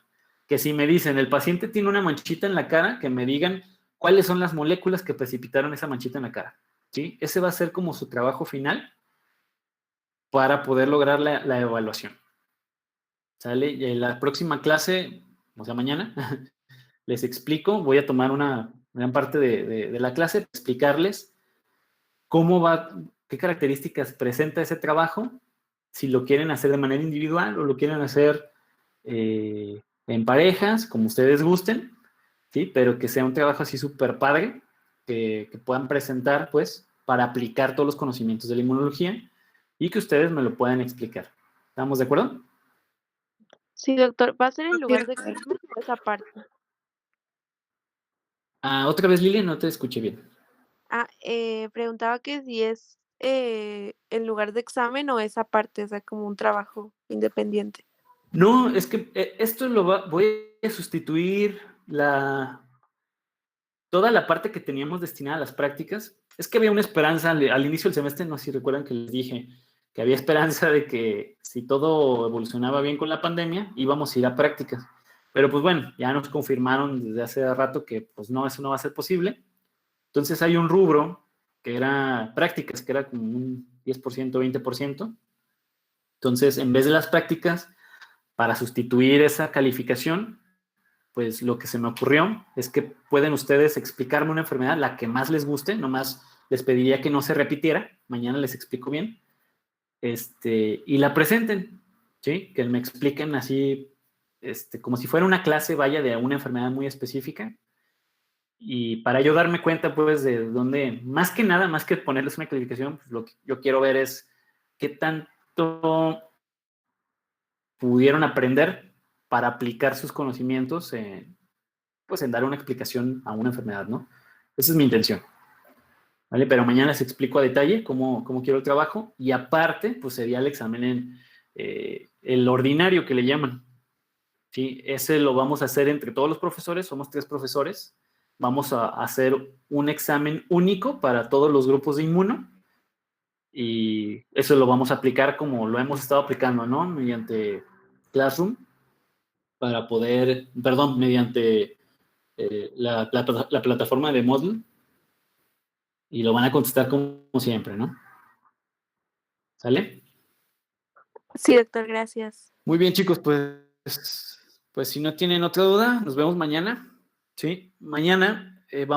Que si me dicen, el paciente tiene una manchita en la cara, que me digan cuáles son las moléculas que precipitaron esa manchita en la cara, ¿sí? Ese va a ser como su trabajo final para poder lograr la evaluación. ¿Sale? Y en la próxima clase, o sea, mañana, les explico, voy a tomar una gran parte de la clase para explicarles qué características presenta ese trabajo, si lo quieren hacer de manera individual o lo quieren hacer en parejas, como ustedes gusten, ¿sí? Pero que sea un trabajo así súper padre, que puedan presentar, pues, para aplicar todos los conocimientos de la inmunología y que ustedes me lo puedan explicar. ¿Estamos de acuerdo? Sí, doctor, ¿va a ser en Sí, lugar de doctor. examen o esa parte? Otra vez, Lili, no te escuché bien. Preguntaba que si es en lugar de examen o esa parte, o sea, como un trabajo independiente. No, es que esto voy a sustituir toda la parte que teníamos destinada a las prácticas. Es que había una esperanza al inicio del semestre, no sé si recuerdan que les dije que había esperanza de que si todo evolucionaba bien con la pandemia, íbamos a ir a prácticas. Pero pues bueno, ya nos confirmaron desde hace rato que pues no, eso no va a ser posible. Entonces hay un rubro que era prácticas, que era como un 10%, 20%. Entonces, en vez de las prácticas, para sustituir esa calificación, pues lo que se me ocurrió es que pueden ustedes explicarme una enfermedad, la que más les guste, nomás les pediría que no se repitiera, mañana les explico bien, y la presenten, ¿sí? Que me expliquen así como si fuera una clase, vaya, de una enfermedad muy específica. Y para yo darme cuenta, pues, de dónde, más que nada, más que ponerles una calificación, pues, lo que yo quiero ver es qué tanto pudieron aprender para aplicar sus conocimientos pues, en dar una explicación a una enfermedad, ¿no? Esa es mi intención. ¿Vale? Pero mañana les explico a detalle cómo quiero el trabajo y aparte, pues sería el examen en el ordinario que le llaman. ¿Sí? Ese lo vamos a hacer entre todos los profesores, somos 3 profesores. Vamos a hacer un examen único para todos los grupos de inmuno y eso lo vamos a aplicar como lo hemos estado aplicando, ¿no? Mediante Classroom para poder, perdón, mediante la plataforma de Moodle y lo van a contestar como siempre, ¿no? ¿Sale? Sí, doctor, gracias. Muy bien, chicos, pues si no tienen otra duda, nos vemos mañana. Sí, mañana vamos